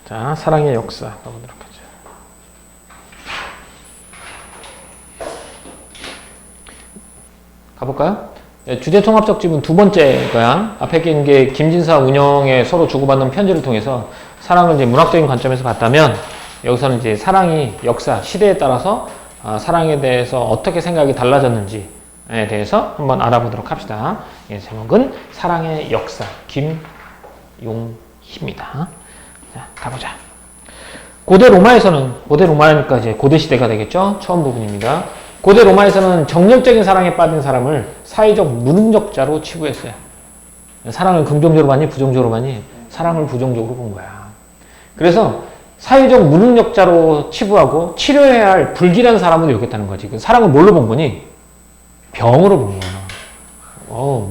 자, 사랑의 역사 가보도록 하죠. 가볼까요? 네, 주제통합적 지문 두 번째 거야. 앞에 있는 게 김진사 운영에 서로 주고받는 편지를 통해서 사랑을 이제 문학적인 관점에서 봤다면, 여기서는 이제 사랑이 역사, 시대에 따라서 사랑에 대해서 어떻게 생각이 달라졌는지에 대해서 한번 알아보도록 합시다. 예, 제목은 사랑의 역사, 김용희입니다. 자, 가보자. 고대 로마니까 이제 고대 시대가 되겠죠? 처음 부분입니다. 고대 로마에서는 정열적인 사랑에 빠진 사람을 사회적 무능력자로 치부했어요. 사랑을 긍정적으로 봤니? 부정적으로 봤니? 사랑을 부정적으로 본 거야. 그래서 사회적 무능력자로 치부하고 치료해야 할 불길한 사람으로 여겼다는 거지. 사랑을 뭘로 본 거니? 병으로 본 거야.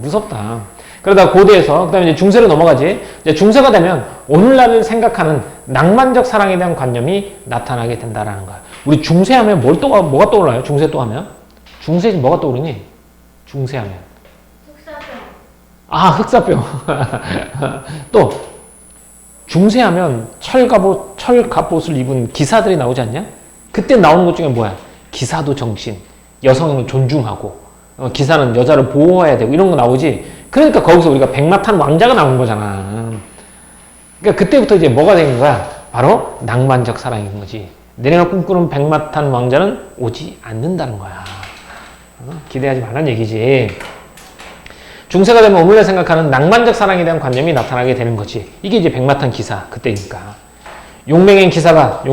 무섭다. 그러다 고대에서, 그 다음에 이제 중세로 넘어가지. 이제 중세가 되면 오늘날을 생각하는 낭만적 사랑에 대한 관념이 나타나게 된다라는 거야. 우리 중세 하면 뭐가 떠올라요? 중세 또 하면? 중세 뭐가 떠오르니? 중세 하면. 흑사병. 또, 중세 하면 철갑옷을 입은 기사들이 나오지 않냐? 그때 나오는 것 중에 뭐야? 기사도 정신, 여성을 존중하고, 기사는 여자를 보호해야 되고, 이런 거 나오지. 그러니까 거기서 우리가 백마탄 왕자가 나온 거잖아. 그러니까 그때부터 이제 뭐가 된 거야? 바로 낭만적 사랑인 거지. 내가 꿈꾸는 백마탄 왕자는 오지 않는다는 거야. 기대하지 말라는 얘기지. 중세가 되면 오늘날 생각하는 낭만적 사랑에 대한 관념이 나타나게 되는 거지. 이게 이제 백마탄 기사 그때니까. 용맹한 기사가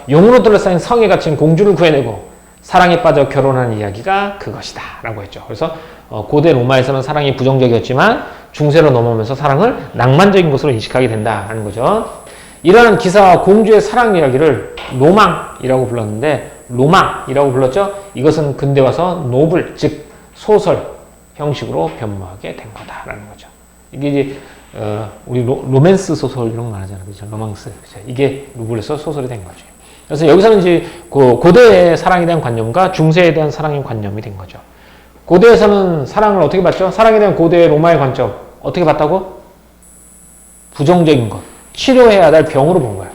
용으로 둘러싸인 성에 갇힌 공주를 구해내고 사랑에 빠져 결혼한 이야기가 그것이다 라고 했죠. 그래서 고대 로마에서는 사랑이 부정적이었지만 중세로 넘어오면서 사랑을 낭만적인 것으로 인식하게 된다는 거죠. 이러한 기사와 공주의 사랑 이야기를 로망이라고 불렀는데, 로망이라고 불렀죠. 이것은 근대 와서 노블, 즉 소설 형식으로 변모하게 된 거다라는 거죠. 이게 이제 우리 로맨스 소설 이런 거 하잖아요. 그렇죠? 로망스. 그렇죠? 이게 노블에서 소설이 된 거죠. 그래서 여기서는 이제 고대의 사랑에 대한 관념과 중세에 대한 사랑의 관념이 된 거죠. 고대에서는 사랑을 어떻게 봤죠? 사랑에 대한 고대 로마의 관점 어떻게 봤다고? 부정적인 것, 치료해야 할 병으로 본 거야.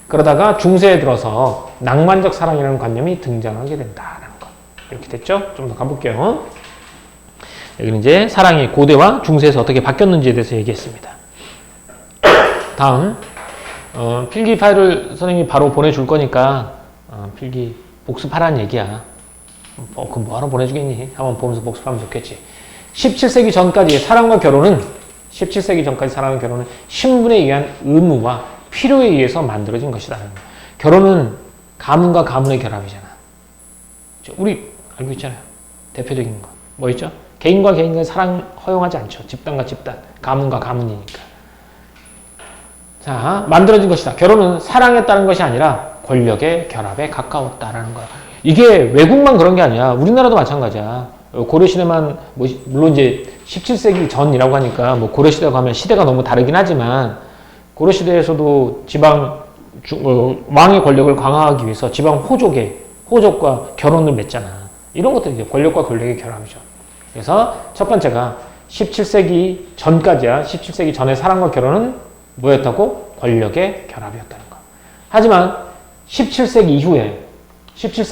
그러다가 중세에 들어서 낭만적 사랑이라는 관념이 등장하게 된다는 것. 이렇게 됐죠? 좀 더 가볼게요. 여기는 이제 사랑이 고대와 중세에서 어떻게 바뀌었는지에 대해서 얘기했습니다. 다음 필기 파일을 선생님이 바로 보내줄 거니까 필기 복습하라는 얘기야. 그럼 뭐하러 보내주겠니? 한번 보면서 복습하면 좋겠지. 17세기 전까지 사랑과 결혼은 신분에 의한 의무와 필요에 의해서 만들어진 것이다. 결혼은 가문과 가문의 결합이잖아. 우리 알고 있잖아요. 대표적인 거. 뭐 있죠? 개인과 개인의 사랑 허용하지 않죠. 집단과 집단, 가문과 가문이니까. 자, 만들어진 것이다. 결혼은 사랑에 따른 것이 아니라 권력의 결합에 가까웠다라는 거야. 이게 외국만 그런 게 아니야. 우리나라도 마찬가지야. 고려시대만, 물론 이제 17세기 전이라고 하니까 고려시대라고 하면 시대가 너무 다르긴 하지만, 고려시대에서도 왕의 권력을 강화하기 위해서 지방 호족과 결혼을 맺잖아. 이런 것들이 이제 권력과 권력의 결합이죠. 그래서 첫 번째가 17세기 전까지야. 17세기 전에 사랑과 결혼은 뭐였다고? 권력의 결합이었다는 거. 하지만 17세기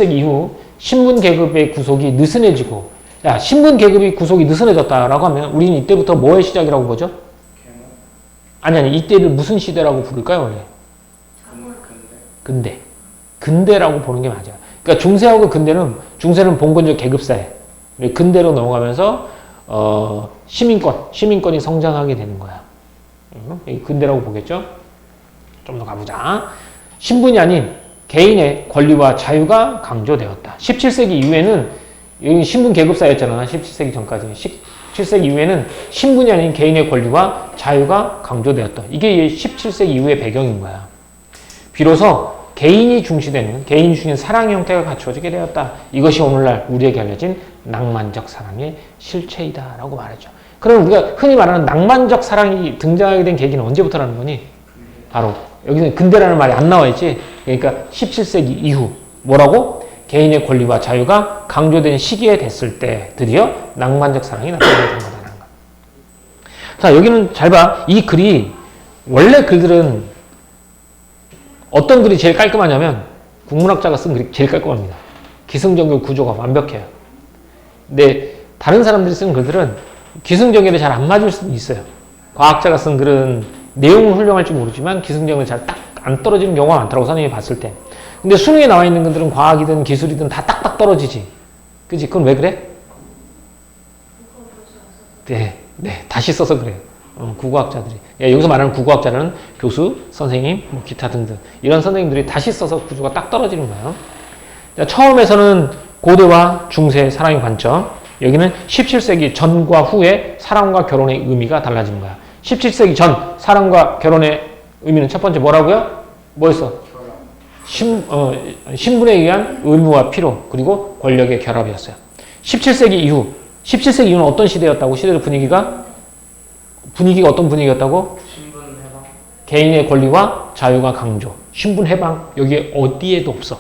이후 신분 계급의 구속이 느슨해지고, 신분 계급의 구속이 느슨해졌다라고 하면 우리는 이때부터 뭐의 시작이라고 보죠? 아니, 이때를 무슨 시대라고 부를까요, 원래? 근대라고 보는 게 맞아요. 그러니까 중세하고 중세는 봉건적 계급사회. 근대로 넘어가면서 시민권이 성장하게 되는 거야. 근대라고 보겠죠? 좀 더 가보자. 신분이 아닌 개인의 권리와 자유가 강조되었다. 17세기 이후에는 여기 신분 계급사였잖아. 17세기 전까지. 17세기 이후에는 신분이 아닌 개인의 권리와 자유가 강조되었다. 이게 17세기 이후의 배경인 거야. 비로소 개인이 중시된 사랑의 형태가 갖추어지게 되었다. 이것이 오늘날 우리에게 알려진 낭만적 사랑의 실체이다 라고 말했죠. 그럼 우리가 흔히 말하는 낭만적 사랑이 등장하게 된 계기는 언제부터라는 거니? 바로 여기는 근대라는 말이 안 나와 있지. 그러니까 17세기 이후 뭐라고? 개인의 권리와 자유가 강조된 시기에 됐을 때 드디어 낭만적 사랑이 나타나게 된 거다라는 거. 자, 여기는 잘 봐. 이 글이 원래 글들은 어떤 글이 제일 깔끔하냐면 국문학자가 쓴 글이 제일 깔끔합니다. 기승전결 구조가 완벽해요. 근데 다른 사람들이 쓴 글들은 기승전결이 잘 안 맞을 수도 있어요. 과학자가 쓴 글은 내용은 훌륭할지 모르지만 기승전결이 잘 딱 안 떨어지는 경우가 많더라고, 선생님이 봤을 때. 근데 수능에 나와 있는 글들은 과학이든 기술이든 다 딱딱 떨어지지. 그치? 그건 왜 그래? 네, 다시 써서 그래요. 국어학자들이. 여기서 말하는 국어학자는 교수, 선생님, 뭐 기타 등등 이런 선생님들이 다시 써서 구조가 딱 떨어지는 거예요. 자, 처음에서는 고대와 중세의 사랑의 관점. 여기는 17세기 전과 후에 사랑과 결혼의 의미가 달라지는 거야. 17세기 전 사랑과 결혼의 의미는 첫 번째 뭐라고요? 뭐였어? 신분에 의한 의무와 필요, 그리고 권력의 결합이었어요. 17세기 이후는 어떤 시대였다고? 시대의 분위기가 어떤 분위기였다고? 신분 해방. 개인의 권리와 자유가 강조. 신분 해방, 여기 어디에도 없어.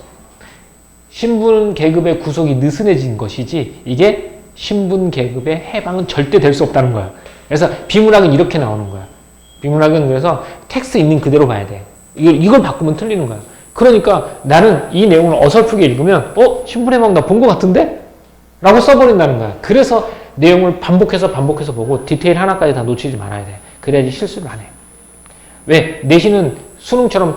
신분 계급의 구속이 느슨해진 것이지 이게 신분 계급의 해방은 절대 될 수 없다는 거야. 그래서 비문학은 이렇게 나오는 거야. 비문학은 그래서 텍스트 있는 그대로 봐야 돼. 이걸 바꾸면 틀리는 거야. 그러니까 나는 이 내용을 어설프게 읽으면 신분 해방 나 본 것 같은데? 라고 써버린다는 거야. 그래서 내용을 반복해서 보고 디테일 하나까지 다 놓치지 말아야 돼. 그래야지 실수를 안 해. 왜? 내신은 수능처럼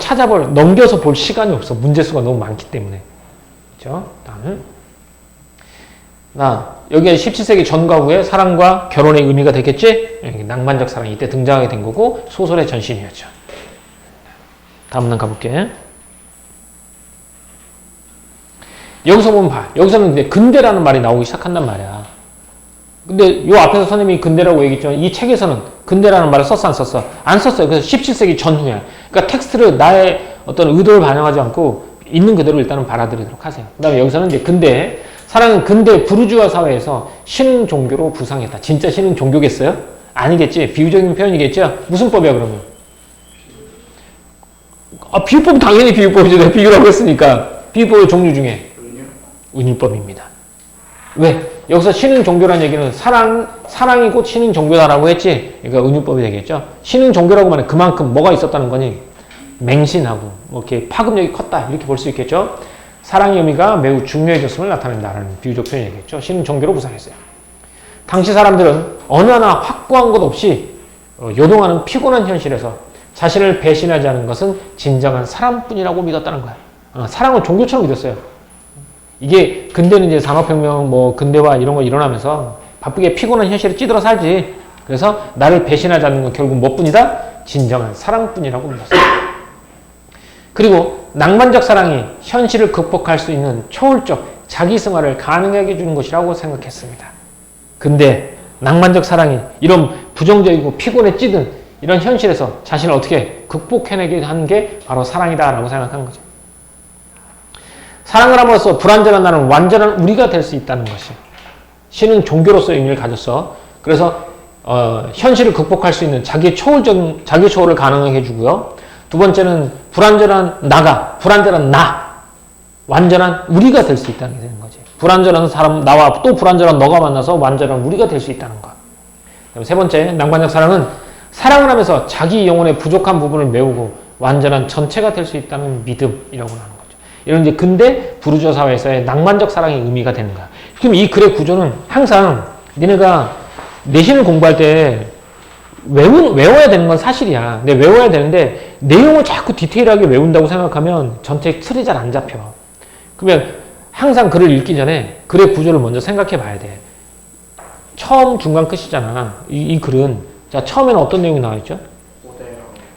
넘겨서 볼 시간이 없어. 문제수가 너무 많기 때문에. 그죠? 여기에 17세기 전과 후에 사랑과 결혼의 의미가 되겠지? 낭만적 사랑이 이때 등장하게 된 거고 소설의 전신이었죠. 다음 문 가볼게. 여기서 보면 봐. 여기서는 이제 근대라는 말이 나오기 시작한단 말이야. 근데 요 앞에서 선생님이 근대라고 얘기했지만 이 책에서는 근대라는 말을 썼어, 안 썼어? 안 썼어요. 그래서 17세기 전후야. 그러니까 텍스트를 나의 어떤 의도를 반영하지 않고 있는 그대로 일단은 받아들이도록 하세요. 그 다음에 여기서는 이제 근대, 사랑은 근대 부르주아 사회에서 신흥 종교로 부상했다. 진짜 신흥 종교겠어요? 아니겠지. 비유적인 표현이겠죠? 무슨 법이야, 그러면? 비유법 당연히 비유법이죠. 내가 비유라고 했으니까. 비유법의 종류 중에 은유법입니다. 왜? 여기서 신흥 종교라는 얘기는 사랑이 곧 신흥 종교다라고 했지. 그러니까 은유법이 되겠죠. 신흥 종교라고 하면 그만큼 뭐가 있었다는 거니? 맹신하고 뭐 이렇게 파급력이 컸다 이렇게 볼 수 있겠죠. 사랑의 의미가 매우 중요해졌음을 나타낸다는 비유적 표현이겠죠. 신흥 종교로 부상했어요. 당시 사람들은 어느 하나 확고한 것 없이 요동하는 피곤한 현실에서 자신을 배신하지 않은 것은 진정한 사랑뿐이라고 믿었다는 거야. 사랑을 종교처럼 믿었어요. 이게 근대는 이제 산업혁명, 뭐 근대화 이런 거 일어나면서 바쁘게 피곤한 현실에 찌들어 살지. 그래서 나를 배신하지 않는 건 결국 뭐뿐이다? 진정한 사랑뿐이라고 믿었어요. 그리고 낭만적 사랑이 현실을 극복할 수 있는 초월적 자기 승화를 가능하게 해주는 것이라고 생각했습니다. 근데 낭만적 사랑이 이런 부정적이고 피곤에 찌든 이런 현실에서 자신을 어떻게 극복해내게 하는 게 바로 사랑이다라고 생각하는 거죠. 사랑을 함으로써 불완전한 나는 완전한 우리가 될 수 있다는 것이 신은 종교로서의 의미를 가졌어. 그래서 현실을 극복할 수 있는 자기 초월을 가능하게 해주고요. 두 번째는 불완전한 나, 완전한 우리가 될 수 있다는 게 되는 거지. 불완전한 사람, 나와 또 불완전한 너가 만나서 완전한 우리가 될 수 있다는 거. 그럼 세 번째, 낭만적 사랑은 사랑을 하면서 자기 영혼의 부족한 부분을 메우고 완전한 전체가 될 수 있다는 믿음이라고 하는 거죠. 이런 이제 근대 부르주아 사회에서의 낭만적 사랑의 의미가 되는 거야. 그럼 이 글의 구조는 항상 니네가 내신을 공부할 때 외워야 되는 건 사실이야. 근데 외워야 되는데 내용을 자꾸 디테일하게 외운다고 생각하면 전체 틀이 잘 안 잡혀. 그러면 항상 글을 읽기 전에 글의 구조를 먼저 생각해 봐야 돼. 처음, 중간, 끝이잖아. 이 글은. 자, 처음에는 어떤 내용이 나와 있죠?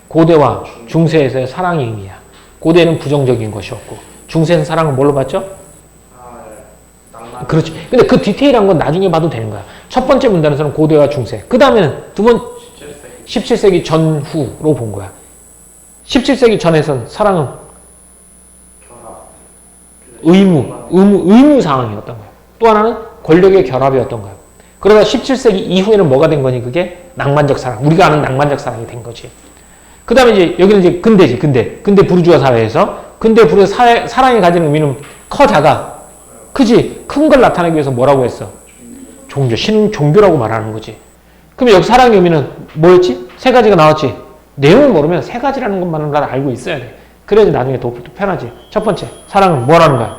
고대와 중세에서의 사랑의 의미야. 고대는 부정적인 것이었고 중세는 사랑은 뭘로 봤죠? 그렇지. 근데 그 디테일한 건 나중에 봐도 되는 거야. 첫 번째 문단에서는 고대와 중세. 그 다음에는 17세기 전후로 본 거야. 17세기 전에선 사랑은 의무 상황이었던 거야. 또 하나는 권력의 결합이었던 거야. 그러다 17세기 이후에는 뭐가 된 거니? 그게 낭만적 사랑. 우리가 아는 낭만적 사랑이 된 거지. 그 다음에 이제 여기는 이제 근대지. 근대 부르주아 사회에서 근대 부르주아 사랑이 가지는 의미는 커 작아? 크지? 큰 걸 나타내기 위해서 뭐라고 했어? 종교, 신흥 종교라고 말하는 거지. 그럼 여기 사랑의 의미는 뭐였지? 세 가지가 나왔지? 내용을 모르면 세 가지라는 것만은 알고 있어야 돼. 그래야지 나중에 더 편하지. 첫 번째, 사랑은 뭐라는 거야?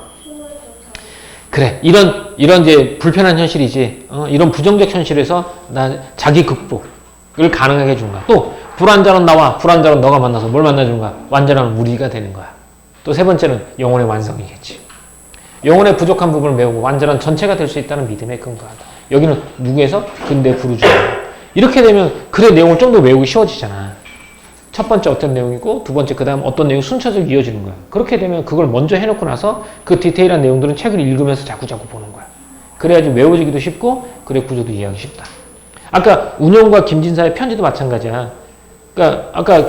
그래, 이런 이제 불편한 현실이지. 이런 부정적 현실에서 나 자기 극복을 가능하게 해주는 거야. 또 불완전한 나와 불완전한 너가 만나서 뭘 만나주는 거야? 완전한 우리가 되는 거야. 또 세 번째는 영혼의 완성이겠지. 영혼의 부족한 부분을 메우고 완전한 전체가 될 수 있다는 믿음에 근거하다. 여기는 누구에서? 근대 부르주아. 이렇게 되면 글의 내용을 좀 더 외우기 쉬워지잖아. 첫 번째 어떤 내용이고 두 번째 그 다음 어떤 내용이 순차적으로 이어지는 거야. 그렇게 되면 그걸 먼저 해놓고 나서 그 디테일한 내용들은 책을 읽으면서 자꾸자꾸 보는 거야. 그래야지 외워지기도 쉽고 글의 구조도 이해하기 쉽다. 아까 운영과 김진사의 편지도 마찬가지야. 그러니까 아까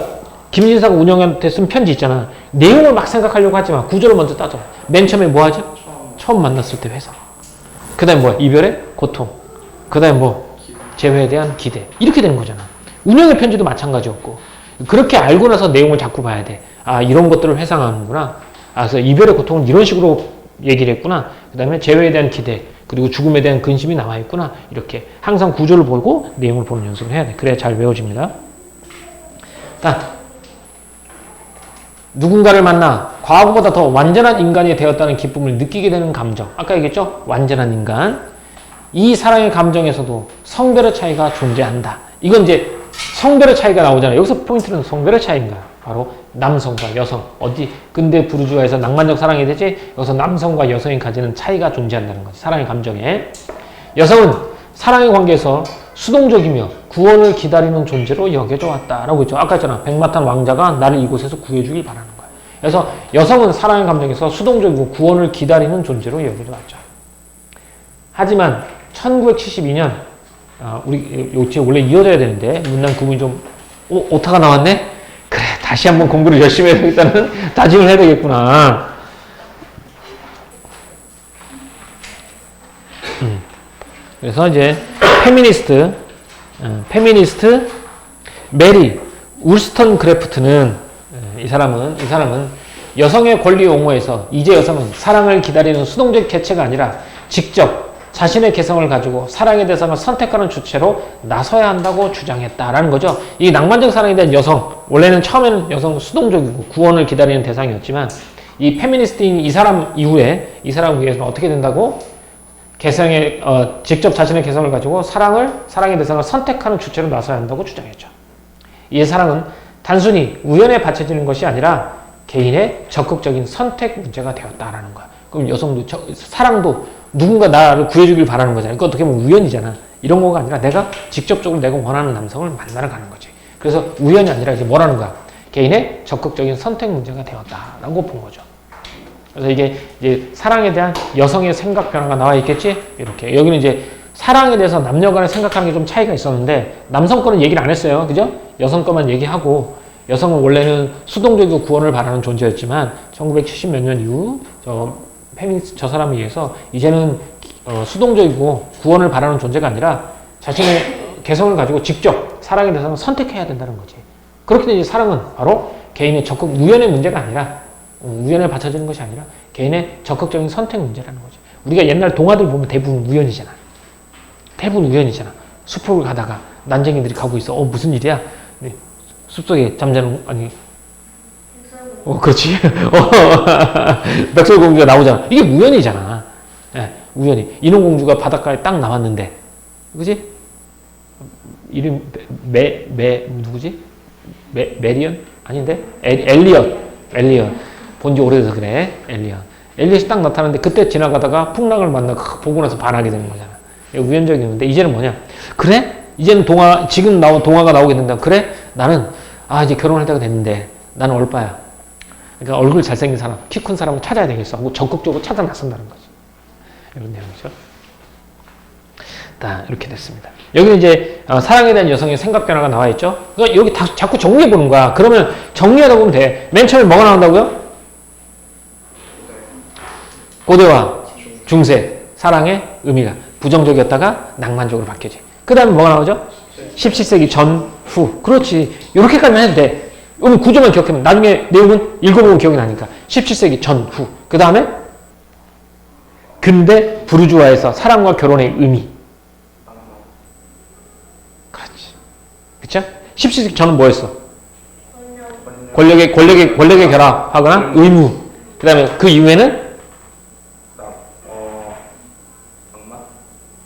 김진사가 운영한테 쓴 편지 있잖아. 내용을 막 생각하려고 하지 마. 구조를 먼저 따져. 맨 처음에 뭐 하죠? 처음 만났을 때 회상. 그 다음에 뭐야? 이별의 고통. 그 다음에 뭐? 재회에 대한 기대. 이렇게 되는 거잖아. 운영의 편지도 마찬가지였고. 그렇게 알고 나서 내용을 자꾸 봐야 돼. 아, 이런 것들을 회상하는구나. 아, 그래서 이별의 고통은 이런 식으로 얘기를 했구나. 그 다음에 재회에 대한 기대. 그리고 죽음에 대한 근심이 남아있구나. 이렇게 항상 구조를 보고 내용을 보는 연습을 해야 돼. 그래야 잘 외워집니다. 자, 누군가를 만나 과거보다 더 완전한 인간이 되었다는 기쁨을 느끼게 되는 감정. 아까 얘기했죠? 완전한 인간. 이 사랑의 감정에서도 성별의 차이가 존재한다. 이건 이제 성별의 차이가 나오잖아요. 여기서 포인트는 성별의 차이인가요? 바로 남성과 여성. 어디 근대 부르주아에서 낭만적 사랑이 되지? 여기서 남성과 여성이 가지는 차이가 존재한다는 거지. 사랑의 감정에. 여성은 사랑의 관계에서 수동적이며 구원을 기다리는 존재로 여겨져 왔다라고 했죠. 아까 했잖아. 백마탄 왕자가 나를 이곳에서 구해주길 바라는 거야. 그래서 여성은 사랑의 감정에서 수동적이고 구원을 기다리는 존재로 여겨져 왔죠. 하지만 1972년 우리 요치 원래 이어져야 되는데 문단 구분이 좀 오타가 나왔네? 그래, 다시 한번 공부를 열심히 해야 되겠다는 다짐을 해야 되겠구나. 그래서 이제 페미니스트 메리 울스턴 그래프트는 이 사람은 여성의 권리 옹호에서 이제 여성은 사랑을 기다리는 수동적 개체가 아니라 직접 자신의 개성을 가지고 사랑의 대상을 선택하는 주체로 나서야 한다고 주장했다라는 거죠. 이 낭만적 사랑에 대한 여성, 원래는 처음에는 여성 수동적이고 구원을 기다리는 대상이었지만 이 페미니스트인 이 사람 이후에 이 사람 위해서는 어떻게 된다고? 개성의 직접 자신의 개성을 가지고 사랑의 대상을 선택하는 주체로 나서야 한다고 주장했죠. 이 사랑은 단순히 우연에 바쳐지는 것이 아니라 개인의 적극적인 선택 문제가 되었다라는 거야. 그럼 여성도 사랑도 누군가 나를 구해주길 바라는 거잖아. 그거 어떻게 보면 우연이잖아. 이런 거가 아니라 내가 직접적으로 내가 원하는 남성을 만나러 가는 거지. 그래서 우연이 아니라 이제 뭐라는 거야? 개인의 적극적인 선택 문제가 되었다라고 본 거죠. 그래서 이게 이제 사랑에 대한 여성의 생각 변화가 나와 있겠지? 이렇게. 여기는 이제 사랑에 대해서 남녀 간에 생각하는 게 좀 차이가 있었는데 남성 거는 얘기를 안 했어요. 그죠? 여성 거만 얘기하고 여성은 원래는 수동적이고 구원을 바라는 존재였지만 1970 몇 년 이후 저 사람에 의해서 이제는 수동적이고 구원을 바라는 존재가 아니라 자신의 개성을 가지고 직접 사랑에 대해서 선택해야 된다는 거지. 그렇게 되면 사랑은 바로 개인의 적극 우연의 문제가 아니라 우연에 받쳐지는 것이 아니라 개인의 적극적인 선택 문제라는 거지. 우리가 옛날 동화들 보면 대부분 우연이잖아. 대부분 우연이잖아. 숲을 가다가 난쟁이들이 가고 있어. 무슨 일이야? 숲속에 잠자는 그렇지. 백설공주가 나오잖아. 이게 우연이잖아. 예, 우연히. 인어공주가 바닷가에 딱 나왔는데, 그지? 이름, 누구지? 메리언? 아닌데? 엘리엇. 본지 오래돼서 그래. 엘리엇이 딱 나타났는데, 그때 지나가다가 풍랑을 만나고 보고 나서 반하게 되는 거잖아. 우연적인 건데, 이제는 뭐냐? 그래? 이제는 지금 나온 동화가 나오게 된다. 그래? 나는, 이제 결혼할 때가 됐는데, 나는 얼빠야. 그러니까 얼굴 잘생긴 사람, 키 큰 사람을 찾아야 되겠어 하고 적극적으로 찾아 나선다는 거지. 이런 내용이죠. 이렇게 됐습니다. 여기는 이제 사랑에 대한 여성의 생각 변화가 나와 있죠. 그러니까 여기 자꾸 정리해 보는 거야. 그러면 정리하다 보면 돼. 맨 처음에 뭐가 나온다고요? 고대와 중세, 사랑의 의미가 부정적이었다가 낭만적으로 바뀌지. 그 다음에 뭐가 나오죠? 17세기 전, 후. 그렇지. 이렇게까지만 해도 돼. 오늘 구조만 기억하면 나중에 내용은 읽어보면 기억이 나니까. 17세기 전, 후. 그 다음에 근대 부르주아에서 사랑과 결혼의 의미. 그렇지. 그쵸? 17세기 전은 뭐였어? 권력의 결합하거나 의무. 그 다음에 그 이후에는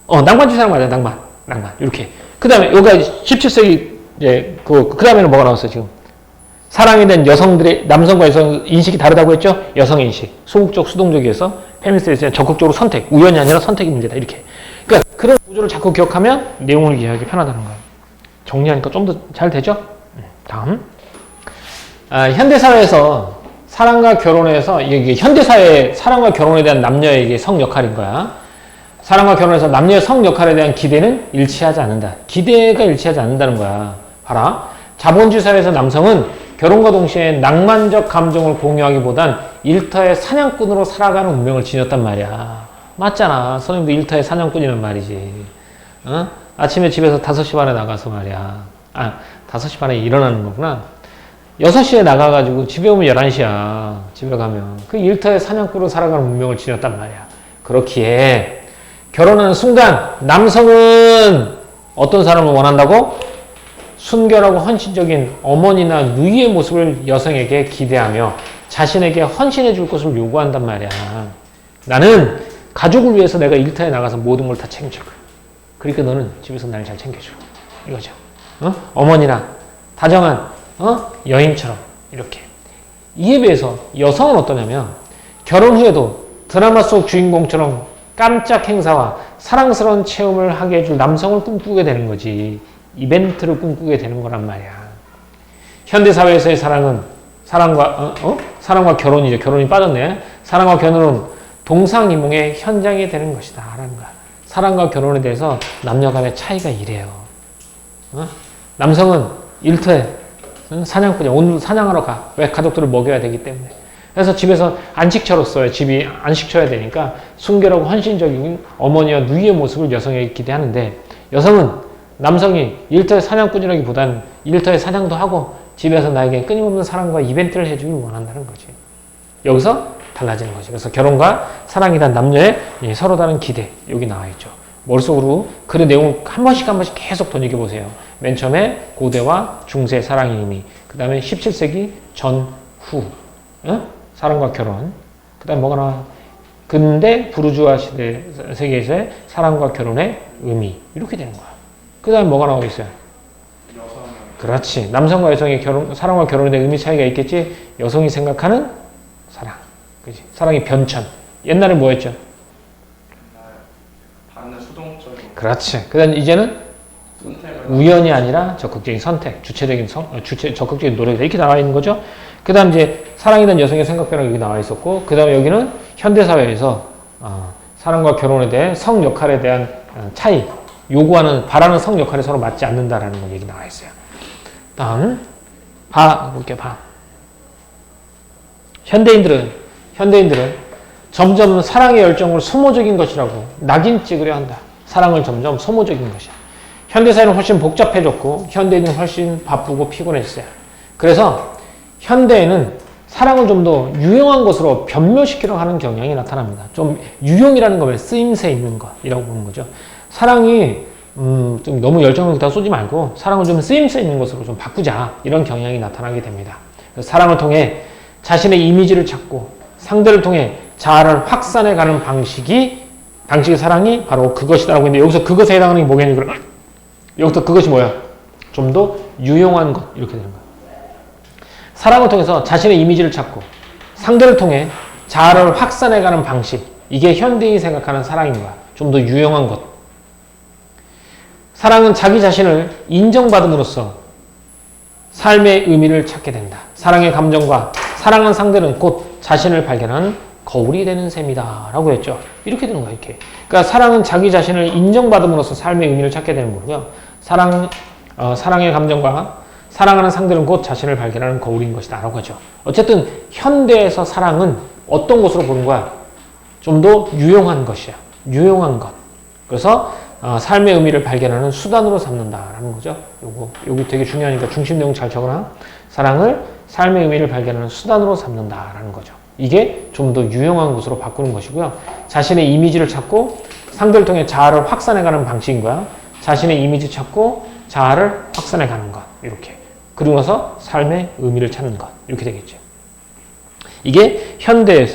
낭만주의사랑 맞아요. 낭만. 이렇게. 그 다음에 여기가 17세기 이제 그 다음에는 뭐가 나왔어요 지금? 사랑에 대한 남성과 여성 인식이 다르다고 했죠? 여성 인식. 소극적, 수동적이어서 페미니스트에 적극적으로 선택. 우연이 아니라 선택이 문제다. 이렇게. 그러니까 그런 구조를 자꾸 기억하면 내용을 이해하기 편하다는 거예요. 정리하니까 좀 더 잘 되죠? 다음. 현대사회에서 사랑과 결혼에서 이게 현대사회 사랑과 결혼에 대한 남녀의 이게 성 역할인 거야. 사랑과 결혼에서 남녀의 성 역할에 대한 기대는 일치하지 않는다. 기대가 일치하지 않는다는 거야. 봐라. 자본주의 사회에서 남성은 결혼과 동시에 낭만적 감정을 공유하기보단 일터의 사냥꾼으로 살아가는 운명을 지녔단 말이야. 맞잖아. 선생님도 일터의 사냥꾼이란 말이지. 어? 아침에 집에서 5시 반에 나가서 말이야. 5시 반에 일어나는 거구나. 6시에 나가가지고 집에 오면 11시야. 집에 가면. 그 일터의 사냥꾼으로 살아가는 운명을 지녔단 말이야. 그렇기에 결혼하는 순간 남성은 어떤 사람을 원한다고? 순결하고 헌신적인 어머니나 누이의 모습을 여성에게 기대하며 자신에게 헌신해 줄 것을 요구한단 말이야. 나는 가족을 위해서 내가 일터에 나가서 모든 걸 다 챙겨줄 거야. 그러니까 너는 집에서 날 잘 챙겨줘. 이거죠. 어머니나 다정한 여인처럼 이렇게. 이에 비해서 여성은 어떠냐면 결혼 후에도 드라마 속 주인공처럼 깜짝 행사와 사랑스러운 체험을 하게 해줄 남성을 꿈꾸게 되는 거지. 이벤트를 꿈꾸게 되는 거란 말이야. 현대사회에서의 사랑은 사랑과 결혼이죠. 결혼이 빠졌네. 사랑과 결혼은 동상이몽의 현장이 되는 것이다 라는 거야. 사랑과 결혼에 대해서 남녀 간의 차이가 이래요. 남성은 일터에 사냥꾼이야. 오늘 사냥하러 가. 왜? 가족들을 먹여야 되기 때문에. 그래서 집에서 안식처로서의 집이 안식처야 되니까 순결하고 헌신적인 어머니와 누이의 모습을 여성에게 기대하는데, 여성은 남성이 일터의 사냥꾼이라기보다는 일터의 사냥도 하고 집에서 나에게 끊임없는 사랑과 이벤트를 해주길 원한다는 거지. 여기서 달라지는 거지. 그래서 결혼과 사랑이란 남녀의 서로 다른 기대, 여기 나와 있죠. 머릿속으로 글의 내용을 한 번씩 계속 되새겨보세요. 맨 처음에 고대와 중세 사랑의 의미, 그 다음에 17세기 전후 사랑과 결혼, 그 다음에 뭐가 나와? 근대 부르주아 시대 세계에서의 사랑과 결혼의 의미, 이렇게 되는 거야. 그 다음에 뭐가 나오고 있어요? 그렇지. 남성과 여성의 사랑과 결혼에 대한 의미 차이가 있겠지. 여성이 생각하는 사랑, 그렇지. 사랑의 변천. 옛날에 뭐였죠? 받는 수동적인. 그렇지. 그 다음 이제는 우연이 아니라 적극적인 선택, 적극적인 노력이다. 이렇게 나와 있는 거죠. 그 다음 이제 사랑에 대한 여성의 생각 변화가 여기 나와 있었고, 그 다음에 여기는 현대사회에서 사랑과 결혼에 대한 성 역할에 대한 차이, 바라는 성 역할이 서로 맞지 않는다라는 거 얘기 나와 있어요. 다음, 볼게요. 현대인들은 점점 사랑의 열정을 소모적인 것이라고 낙인 찍으려 한다. 사랑을 점점 소모적인 것이야. 현대사회는 훨씬 복잡해졌고 현대인은 훨씬 바쁘고 피곤해졌어요. 그래서 현대에는 사랑을 좀 더 유용한 것으로 변묘시키려 하는 경향이 나타납니다. 좀 유용이라는 거면 쓰임새 있는 것이라고 보는 거죠. 사랑이 좀 너무 열정을 다 쏘지 말고 사랑을 좀 쓰임새 있는 것으로 좀 바꾸자, 이런 경향이 나타나게 됩니다. 그래서 사랑을 통해 자신의 이미지를 찾고 상대를 통해 자아를 확산해가는 방식의 사랑이 바로 그것이다라고 했는데, 여기서 그것에 해당하는 게 뭐겠냐면 여기서 그것이 뭐야? 좀 더 유용한 것, 이렇게 되는 거야. 사랑을 통해서 자신의 이미지를 찾고 상대를 통해 자아를 확산해가는 방식, 이게 현대인이 생각하는 사랑인 거야. 좀 더 유용한 것. 사랑은 자기 자신을 인정받음으로써 삶의 의미를 찾게 된다. 사랑의 감정과 사랑한 상대는 곧 자신을 발견하는 거울이 되는 셈이다 라고 했죠. 이렇게 되는 거야, 이렇게. 그러니까 사랑은 자기 자신을 인정받음으로써 삶의 의미를 찾게 되는 거고요. 사랑의 감정과 사랑하는 상대는 곧 자신을 발견하는 거울인 것이다 라고 하죠. 어쨌든 현대에서 사랑은 어떤 것으로 보는 거야? 좀 더 유용한 것이야. 유용한 것. 그래서 삶의 의미를 발견하는 수단으로 삼는다라는 거죠. 요거 되게 중요하니까 중심 내용 잘 적어놔. 사랑을 삶의 의미를 발견하는 수단으로 삼는다라는 거죠. 이게 좀 더 유용한 것으로 바꾸는 것이고요. 자신의 이미지를 찾고 상대를 통해 자아를 확산해가는 방식인 거야. 자신의 이미지 찾고 자아를 확산해가는 것. 이렇게. 그리고 나서 삶의 의미를 찾는 것. 이렇게 되겠죠. 이게 현대인들이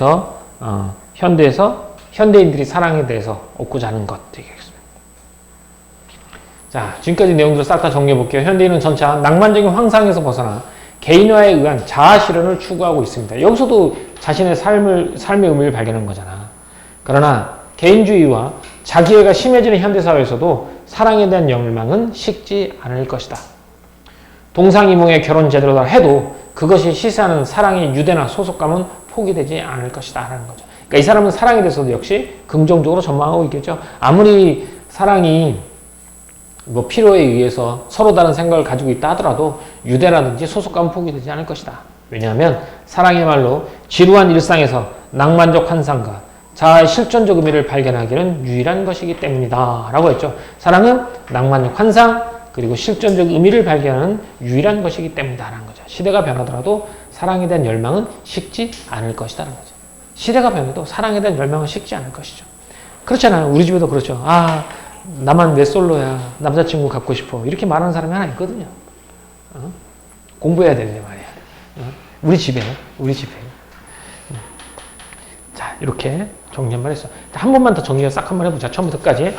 사랑에 대해서 얻고자 하는 것 되겠습니다. 자, 지금까지 내용들을 싹 다 정리해 볼게요. 현대인은 전차 낭만적인 환상에서 벗어나 개인화에 의한 자아 실현을 추구하고 있습니다. 여기서도 자신의 삶의 의미를 발견한 거잖아. 그러나 개인주의와 자기애가 심해지는 현대사회에서도 사랑에 대한 열망은 식지 않을 것이다. 동상이몽의 결혼 제대로 해도 그것이 시사하는 사랑의 유대나 소속감은 포기되지 않을 것이다 라는 거죠. 그러니까 이 사람은 사랑에 대해서도 역시 긍정적으로 전망하고 있겠죠. 아무리 사랑이 뭐 필요에 의해서 서로 다른 생각을 가지고 있다 하더라도 유대라든지 소속감은 포기되지 않을 것이다. 왜냐하면 사랑이야말로 지루한 일상에서 낭만적 환상과 자아의 실존적 의미를 발견하기는 유일한 것이기 때문이다 라고 했죠. 사랑은 낭만적 환상 그리고 실존적 의미를 발견하는 유일한 것이기 때문이다 라는 거죠. 시대가 변하더라도 사랑에 대한 열망은 식지 않을 것이다 라는 거죠. 시대가 변해도 사랑에 대한 열망은 식지 않을 것이죠. 그렇잖아요. 우리 집에도 그렇죠. 아, 나만 왜 솔로야. 남자친구 갖고 싶어. 이렇게 말하는 사람이 하나 있거든요. 공부해야 되는데 말이야. 우리 집에. 자, 이렇게 정리 한번 했어. 한 번만 더 정리 싹 한번 해보자. 처음부터까지.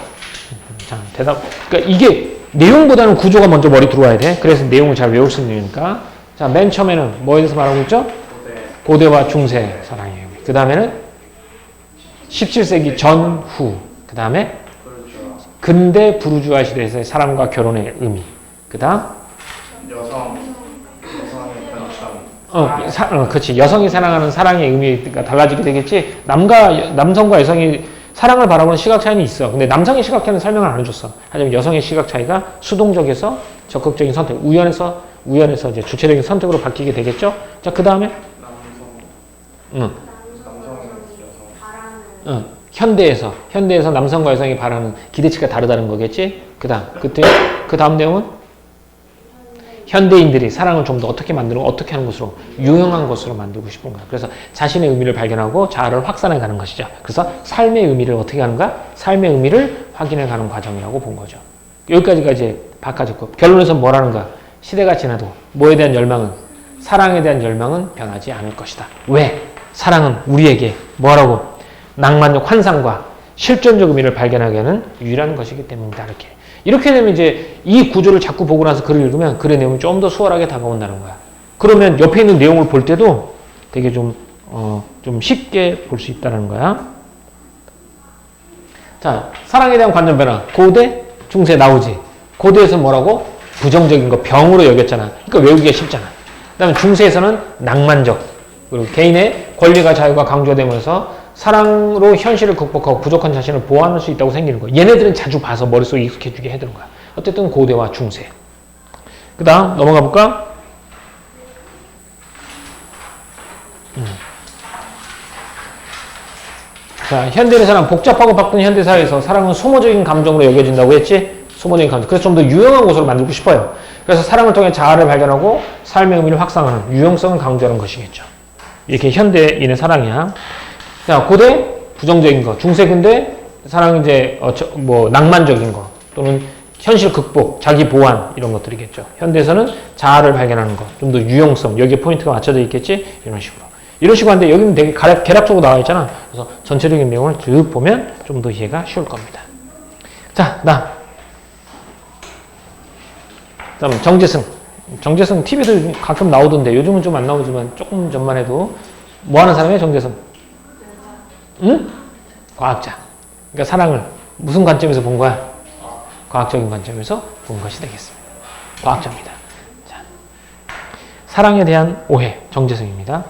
자, 대답. 그러니까 이게 내용보다는 구조가 먼저 머리 들어와야 돼. 그래서 내용을 잘 외울 수 있으니까. 자, 맨 처음에는 뭐에 대해서 말하고 있죠? 고대와 중세 사랑이에요. 그 다음에는 17세기 전후. 그 다음에 근대 부르주아 시대에서의 사랑과 결혼의 의미. 그 다음 그렇지. 여성이 사랑하는 사랑의 의미가 달라지게 되겠지. 남성과 여성이 사랑을 바라보는 시각 차이는 있어. 근데 남성의 시각 차이는 설명을 안 해줬어. 하지만 여성의 시각 차이가 수동적에서 적극적인 선택, 우연에서 이제 주체적인 선택으로 바뀌게 되겠죠. 자, 그 다음에 현대에서 남성과 여성이 바라는 기대치가 다르다는 거겠지. 그 다음 내용은 현대인들이 사랑을 좀 더 어떻게 만들고 어떻게 하는 것으로 유용한 것으로 만들고 싶은 거야. 그래서 자신의 의미를 발견하고 자아를 확산해 가는 것이죠. 그래서 삶의 의미를 어떻게 하는가? 삶의 의미를 확인해 가는 과정이라고 본 거죠. 여기까지가 이제 바꿔줬고 결론에서 뭐라는가? 시대가 지나도 뭐에 대한 열망은 사랑에 대한 열망은 변하지 않을 것이다. 왜? 사랑은 우리에게 뭐라고? 낭만적 환상과 실존적 의미를 발견하게 하는 유일한 것이기 때문이다. 이렇게 되면 이제 이 구조를 자꾸 보고 나서 글을 읽으면 글의 내용이 좀 더 수월하게 다가온다는 거야. 그러면 옆에 있는 내용을 볼 때도 되게 좀 쉽게 볼 수 있다는 거야. 자, 사랑에 대한 관점 변화. 고대, 중세 나오지. 고대에서 뭐라고? 부정적인 거 병으로 여겼잖아. 그러니까 외우기가 쉽잖아. 그 다음에 중세에서는 낭만적. 그리고 개인의 권리가 자유가 강조되면서 사랑으로 현실을 극복하고 부족한 자신을 보완할 수 있다고 생기는 거야. 얘네들은 자주 봐서 머릿속에 익숙해지게 해두는 거야. 어쨌든 고대와 중세. 그 다음 넘어가 볼까? 자, 현대의 사랑, 복잡하고 바쁜 현대사회에서 사랑은 소모적인 감정으로 여겨진다고 했지? 소모적인 감정. 그래서 좀 더 유용한 것으로 만들고 싶어요. 그래서 사랑을 통해 자아를 발견하고 삶의 의미를 확산하는 유용성을 강조하는 것이겠죠. 이렇게 현대인의 사랑이야. 자, 고대 부정적인 거, 중세 근대 사랑은 이제 낭만적인 거 또는 현실 극복, 자기 보완 이런 것들이겠죠. 현대에서는 자아를 발견하는 거, 좀 더 유용성 여기에 포인트가 맞춰져 있겠지 이런 식으로 하는데 여기는 되게 개략적으로 나와 있잖아. 그래서 전체적인 내용을 쭉 보면 좀 더 이해가 쉬울 겁니다. 자, 다음 정재승 TV도 가끔 나오던데 요즘은 좀 안 나오지만 조금 전만 해도 뭐 하는 사람이에요, 정재승? 응? 과학자. 그러니까 사랑을 무슨 관점에서 본 거야? 과학적인 관점에서 본 것이 되겠습니다. 과학자입니다. 자, 사랑에 대한 오해, 정재승입니다.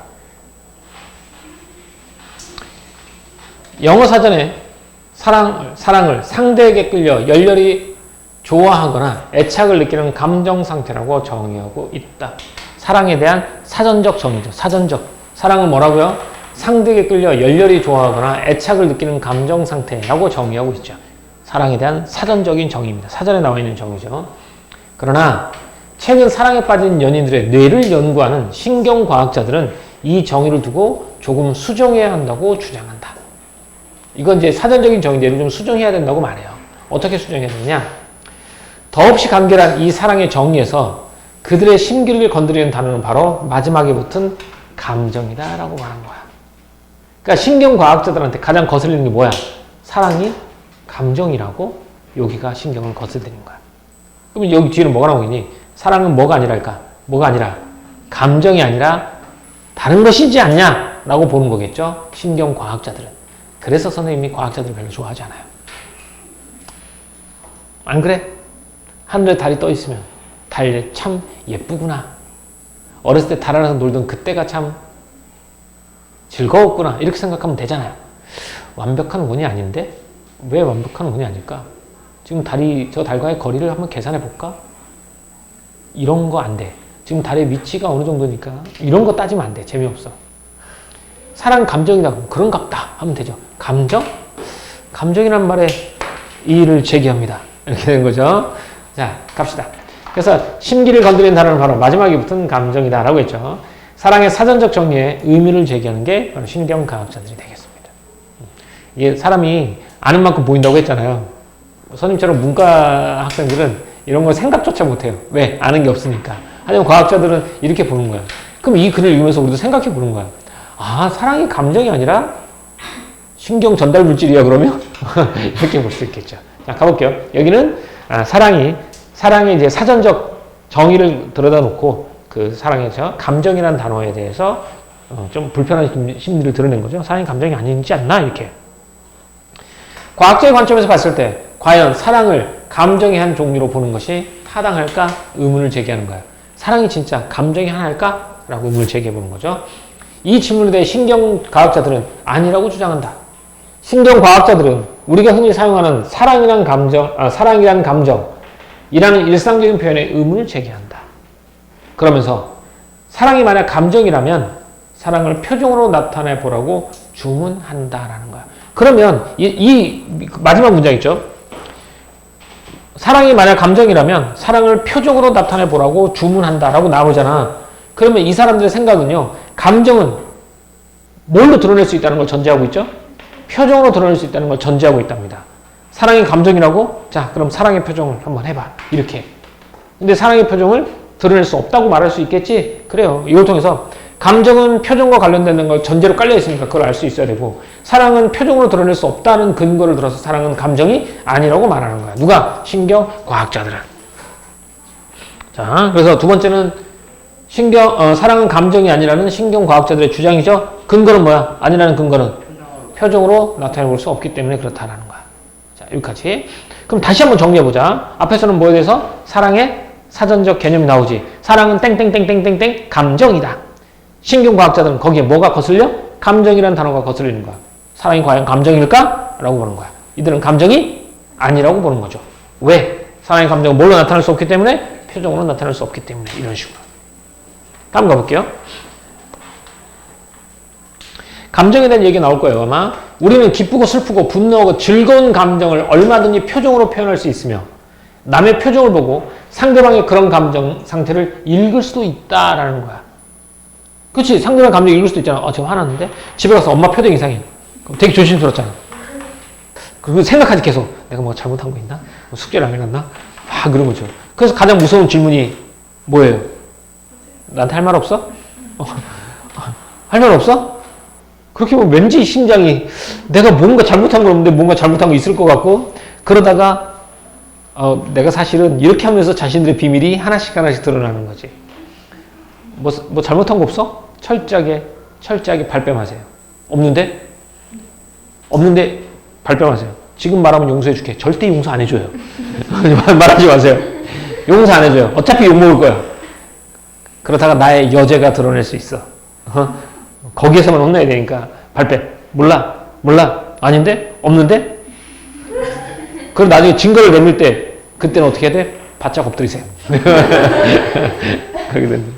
영어 사전에 사랑을 상대에게 끌려 열렬히 좋아하거나 애착을 느끼는 감정 상태라고 정의하고 있다. 사랑에 대한 사전적 정의죠. 사랑은 뭐라고요? 상대에게 끌려 열렬히 좋아하거나 애착을 느끼는 감정 상태라고 정의하고 있죠. 사랑에 대한 사전적인 정의입니다. 사전에 나와 있는 정의죠. 그러나 최근 사랑에 빠진 연인들의 뇌를 연구하는 신경과학자들은 이 정의를 두고 조금 수정해야 한다고 주장한다. 이건 이제 사전적인 정의대로 좀 수정해야 된다고 말해요. 어떻게 수정해야 되느냐? 더없이 간결한 이 사랑의 정의에서 그들의 심기를 건드리는 단어는 바로 마지막에 붙은 감정이다라고 말한 거야. 그러니까 신경과학자들한테 가장 거슬리는 게 뭐야? 사랑이 감정이라고 여기가 신경을 거슬리는 거야. 그럼 여기 뒤에는 뭐가 나오겠니? 사랑은 뭐가 아니랄까? 뭐가 아니라 감정이 아니라 다른 것이지 않냐? 라고 보는 거겠죠? 신경과학자들은. 그래서 선생님이 과학자들을 별로 좋아하지 않아요. 안 그래? 하늘에 달이 떠 있으면 달 참 예쁘구나. 어렸을 때 달 안에서 놀던 그때가 참 즐거웠구나. 이렇게 생각하면 되잖아요. 완벽한 원이 아닌데? 왜 완벽한 원이 아닐까? 지금 달이 저 달과의 거리를 한번 계산해 볼까? 이런 거 안 돼. 지금 달의 위치가 어느 정도니까 이런 거 따지면 안 돼. 재미없어. 사랑 감정이다. 그런갑다 하면 되죠. 감정? 감정이란 말에 이의를 제기합니다. 이렇게 되는 거죠. 자, 갑시다. 그래서 심기를 건드리는 단어는 바로 마지막에 붙은 감정이다 라고 했죠. 사랑의 사전적 정의에 의미를 제기하는 게 바로 신경과학자들이 되겠습니다. 이게 사람이 아는 만큼 보인다고 했잖아요. 선생님처럼 문과 학생들은 이런 걸 생각조차 못해요. 왜? 아는 게 없으니까. 하지만 과학자들은 이렇게 보는 거야. 그럼 이 글을 읽으면서 우리도 생각해 보는 거야. 아, 사랑이 감정이 아니라 신경 전달 물질이야 그러면? 이렇게 볼 수 있겠죠. 자, 가볼게요. 여기는 사랑의 이제 사전적 정의를 들여다 놓고 그 사랑의 감정이라는 단어에 대해서 좀 불편한 심리를 드러낸 거죠. 사랑이 감정이 아니지 않나? 이렇게. 과학적인 관점에서 봤을 때 과연 사랑을 감정의 한 종류로 보는 것이 타당할까? 의문을 제기하는 거야. 사랑이 진짜 감정의 하나일까? 라고 의문을 제기해 보는 거죠. 이 질문에 대해 신경과학자들은 아니라고 주장한다. 신경과학자들은 우리가 흔히 사용하는 사랑이란 감정이라는 일상적인 표현에 의문을 제기한다. 그러면서 사랑이 만약 감정이라면 사랑을 표정으로 나타내 보라고 주문한다라는 거야. 그러면 이 마지막 문장 있죠? 사랑이 만약 감정이라면 사랑을 표정으로 나타내 보라고 주문한다라고 나오잖아. 그러면 이 사람들의 생각은요. 감정은 뭘로 드러낼 수 있다는 걸 전제하고 있죠? 표정으로 드러낼 수 있다는 걸 전제하고 있답니다. 사랑이 감정이라고? 자, 그럼 사랑의 표정을 한번 해봐. 이렇게. 근데 사랑의 표정을 드러낼 수 없다고 말할 수 있겠지? 그래요. 이걸 통해서 감정은 표정과 관련되는 걸 전제로 깔려 있으니까 그걸 알 수 있어야 되고, 사랑은 표정으로 드러낼 수 없다는 근거를 들어서 사랑은 감정이 아니라고 말하는 거야. 누가? 신경과학자들은. 자, 그래서 두 번째는 사랑은 감정이 아니라는 신경과학자들의 주장이죠. 근거는 뭐야? 아니라는 근거는 표정으로 나타내 볼 수 없기 때문에 그렇다라는 거야. 자, 여기까지. 그럼 다시 한번 정리해보자. 앞에서는 뭐에 대해서? 사랑의 사전적 개념이 나오지. 사랑은 땡땡땡땡땡땡 감정이다. 신경과학자들은 거기에 뭐가 거슬려? 감정이라는 단어가 거슬리는 거야. 사랑이 과연 감정일까? 라고 보는 거야. 이들은 감정이 아니라고 보는 거죠. 왜? 사랑의 감정은 뭘로 나타날 수 없기 때문에? 표정으로 나타날 수 없기 때문에. 이런 식으로. 다음 가볼게요. 감정에 대한 얘기 나올 거예요, 아마. 우리는 기쁘고 슬프고 분노하고 즐거운 감정을 얼마든지 표정으로 표현할 수 있으며, 남의 표정을 보고 상대방의 그런 감정 상태를 읽을 수도 있다라는 거야. 그렇지? 상대방 감정 읽을 수도 있잖아. 지금 화났는데? 집에 가서 엄마 표정 이상해. 그럼 되게 조심스럽잖아. 그리고 생각하지 계속. 내가 뭐 잘못한 거 있나? 뭐 숙제를 안 해놨나? 그런 거죠. 그래서 가장 무서운 질문이 뭐예요? 나한테 할 말 없어? 할 말 없어? 그렇게 보면 왠지 심장이 내가 뭔가 잘못한 거 없는데 뭔가 잘못한 거 있을 것 같고, 그러다가 내가 사실은 이렇게 하면서 자신들의 비밀이 하나씩 드러나는 거지. 뭐 잘못한 거 없어? 철저하게 발뺌하세요. 없는데 발뺌하세요. 지금 말하면 용서해 줄게. 절대 용서 안 해줘요. 말하지 마세요. 용서 안 해줘요. 어차피 욕먹을 거야. 그러다가 나의 여죄가 드러낼 수 있어. 거기에서만 혼나야 되니까 발뺌. 몰라. 아닌데? 없는데? 그럼 나중에 증거를 내밀 때 그때는 어떻게 해야 돼? 바짝 엎드리세요. 그렇게 된다.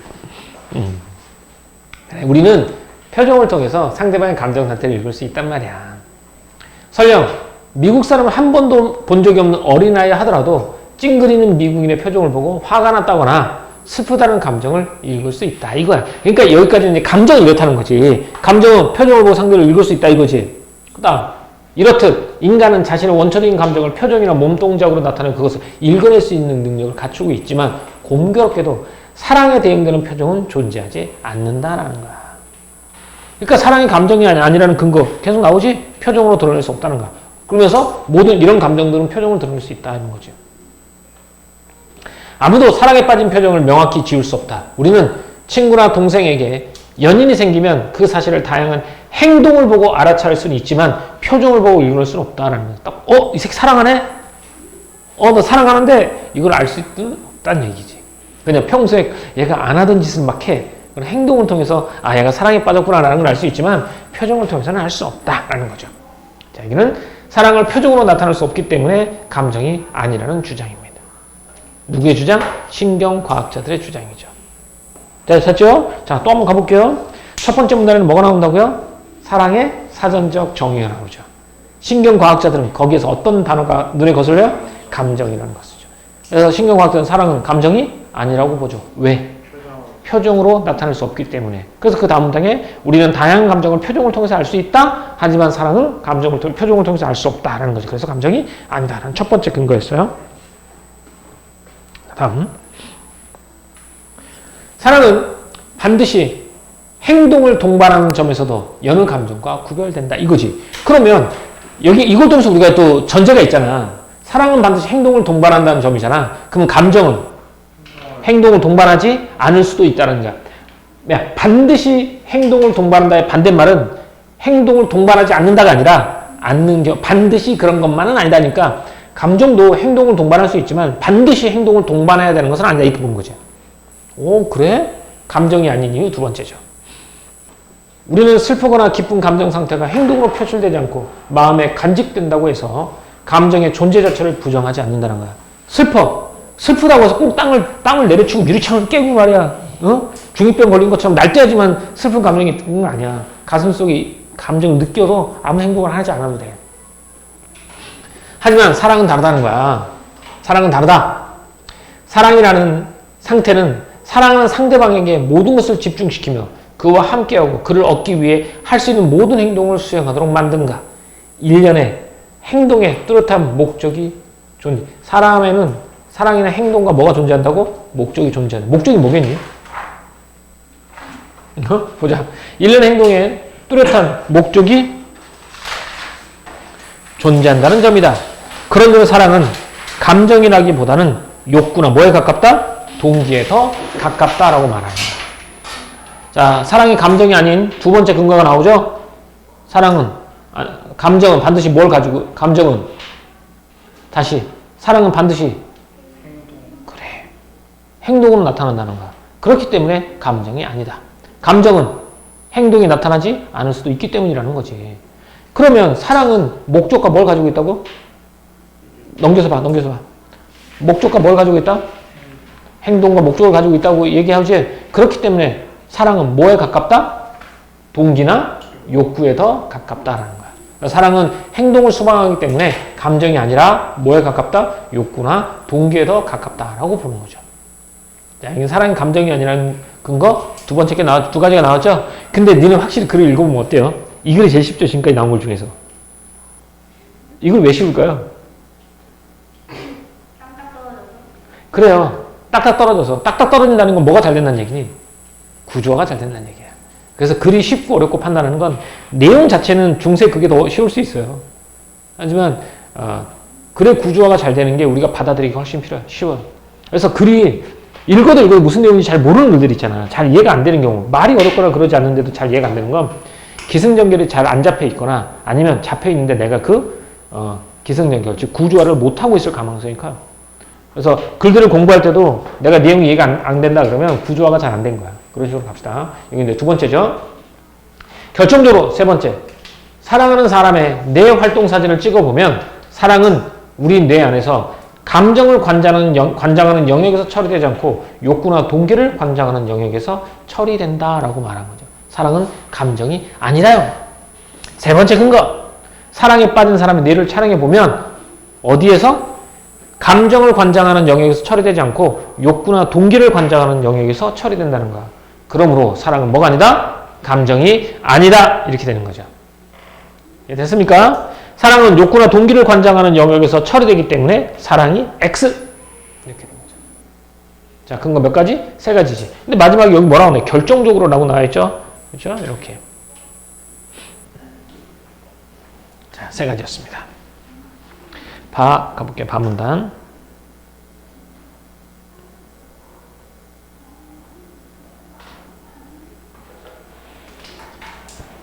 우리는 표정을 통해서 상대방의 감정 상태를 읽을 수 있단 말이야. 설령 미국 사람을 한 번도 본 적이 없는 어린아이 하더라도 찡그리는 미국인의 표정을 보고 화가 났다거나 슬프다는 감정을 읽을 수 있다 이거야. 그러니까 여기까지는 이제 감정이 이렇다는 거지. 감정은 표정을 보고 상대를 읽을 수 있다 이거지. 그다음 이렇듯 인간은 자신의 원초적인 감정을 표정이나 몸동작으로 나타내는 그것을 읽어낼 수 있는 능력을 갖추고 있지만, 공교롭게도 사랑에 대응되는 표정은 존재하지 않는다라는 거야. 그러니까 사랑이 감정이 아니라는 근거 계속 나오지? 표정으로 드러낼 수 없다는 거야. 그러면서 모든 이런 감정들은 표정으로 드러낼 수 있다는 거죠. 아무도 사랑에 빠진 표정을 명확히 지울 수 없다. 우리는 친구나 동생에게 연인이 생기면 그 사실을 다양한 행동을 보고 알아차릴 수는 있지만 표정을 보고 읽을 수는 없다라는 거야. 딱, 이 새끼 사랑하네? 너 사랑하는데 이걸 알 수 없다는 얘기지. 그냥 평소에 얘가 안 하던 짓을 막 해. 행동을 통해서 얘가 사랑에 빠졌구나라는 걸 알 수 있지만 표정을 통해서는 알 수 없다라는 거죠. 자, 여기는 사랑을 표정으로 나타낼 수 없기 때문에 감정이 아니라는 주장입니다. 누구의 주장? 신경과학자들의 주장이죠. 자, 됐죠? 자, 또 한번 가볼게요. 첫 번째 문단에는 뭐가 나온다고요? 사랑의 사전적 정의가 나오죠. 신경과학자들은 거기에서 어떤 단어가 눈에 거슬려요? 감정이라는 것이죠. 그래서 신경과학자는 사랑은 감정이 아니라고 보죠. 왜? 표정으로 나타낼 수 없기 때문에. 그래서 그 다음 문장에 우리는 다양한 감정을 표정을 통해서 알 수 있다. 하지만 사랑은 표정을 통해서 알 수 없다라는 거죠. 그래서 감정이 아니다라는 첫 번째 근거였어요. 다음. 사랑은 반드시 행동을 동반하는 점에서도 여느 감정과 구별된다. 이거지. 그러면 여기 이걸 통해서 우리가 또 전제가 있잖아. 사랑은 반드시 행동을 동반한다는 점이잖아. 그럼 감정은 행동을 동반하지 않을 수도 있다는 거야. 반드시 행동을 동반한다의 반대말은 행동을 동반하지 않는다가 아니라 반드시 그런 것만은 아니다니까 감정도 행동을 동반할 수 있지만 반드시 행동을 동반해야 되는 것은 아니다. 이렇게 보는 거죠. 오, 그래? 감정이 아닌 이유 두 번째죠. 우리는 슬프거나 기쁜 감정 상태가 행동으로 표출되지 않고 마음에 간직된다고 해서 감정의 존재 자체를 부정하지 않는다는 거야. 슬프다고 해서 꼭 땅을 내려치고 유리창을 깨고 말이야. 중이병 걸린 것처럼 날뛰어야지만 슬픈 감정이 드는 거 아니야. 가슴속에 감정을 느껴도 아무 행동을 하지 않아도 돼. 하지만 사랑은 다르다는 거야. 사랑은 다르다. 사랑이라는 상태는 사랑하는 상대방에게 모든 것을 집중시키며 그와 함께하고 그를 얻기 위해 할 수 있는 모든 행동을 수행하도록 만든가. 일련의 행동의 뚜렷한 목적이 존재. 사랑이나 행동과 뭐가 존재한다고? 목적이 존재한다. 목적이 뭐겠니? 보자. 일련의 행동에 뚜렷한 목적이 존재한다는 점이다. 그런 점에서 사랑은 감정이라기보다는 욕구나 뭐에 가깝다? 동기에 더 가깝다라고 말합니다. 자, 사랑이 감정이 아닌 두 번째 근거가 나오죠? 감정은 반드시 뭘 가지고, 사랑은 반드시 행동으로 나타난다는 거야. 그렇기 때문에 감정이 아니다. 감정은 행동이 나타나지 않을 수도 있기 때문이라는 거지. 그러면 사랑은 목적과 뭘 가지고 있다고? 넘겨서 봐. 목적과 뭘 가지고 있다? 행동과 목적을 가지고 있다고 얘기하지. 그렇기 때문에 사랑은 뭐에 가깝다? 동기나 욕구에 더 가깝다라는 거야. 그러니까 사랑은 행동을 수반하기 때문에 감정이 아니라 뭐에 가깝다? 욕구나 동기에 더 가깝다라고 보는 거죠. 자, 이게 사랑이 감정이 아니라는 근거 두 가지가 나왔죠? 근데 니는 확실히 글을 읽어보면 어때요? 이 글이 제일 쉽죠? 지금까지 나온 것 중에서. 이걸 왜 쉬울까요? 딱딱 떨어져서. 그래요. 딱딱 떨어져서. 딱딱 떨어진다는 건 뭐가 잘 된다는 얘기니? 구조화가 잘 된다는 얘기야. 그래서 글이 쉽고 어렵고 판단하는 건 내용 자체는 중세 그게 더 쉬울 수 있어요. 하지만 글의 구조화가 잘 되는 게 우리가 받아들이기 훨씬 쉬워요. 그래서 글이 읽어도 무슨 내용인지 잘 모르는 글들 있잖아. 잘 이해가 안 되는 경우. 말이 어렵거나 그러지 않는데도 잘 이해가 안 되는 건 기승전결이 잘 안 잡혀 있거나 아니면 잡혀 있는데 내가 기승전결, 즉 구조화를 못하고 있을 가능성이 커요. 그래서 글들을 공부할 때도 내가 내용이 이해가 안 된다 그러면 구조화가 잘 안 된 거야. 그런 식으로 갑시다. 여기 이제 두 번째죠. 결정적으로 세 번째. 사랑하는 사람의 뇌 활동 사진을 찍어보면 사랑은 우리 뇌 안에서 감정을 관장하는 영역에서 처리되지 않고 욕구나 동기를 관장하는 영역에서 처리된다라고 말한 거죠. 사랑은 감정이 아니라요. 세 번째 근거. 사랑에 빠진 사람의 뇌를 촬영해보면 어디에서? 감정을 관장하는 영역에서 처리되지 않고 욕구나 동기를 관장하는 영역에서 처리된다는 거야. 그러므로 사랑은 뭐가 아니다? 감정이 아니다. 이렇게 되는 거죠. 됐습니까? 사랑은 욕구나 동기를 관장하는 영역에서 처리되기 때문에 사랑이 X. 이렇게 되는 거죠. 자, 근거 몇 가지? 세 가지지. 근데 마지막에 여기 뭐라고 나와요? 결정적으로라고 나와있죠? 그렇죠? 이렇게. 자, 세 가지였습니다. 가볼게요. 문단.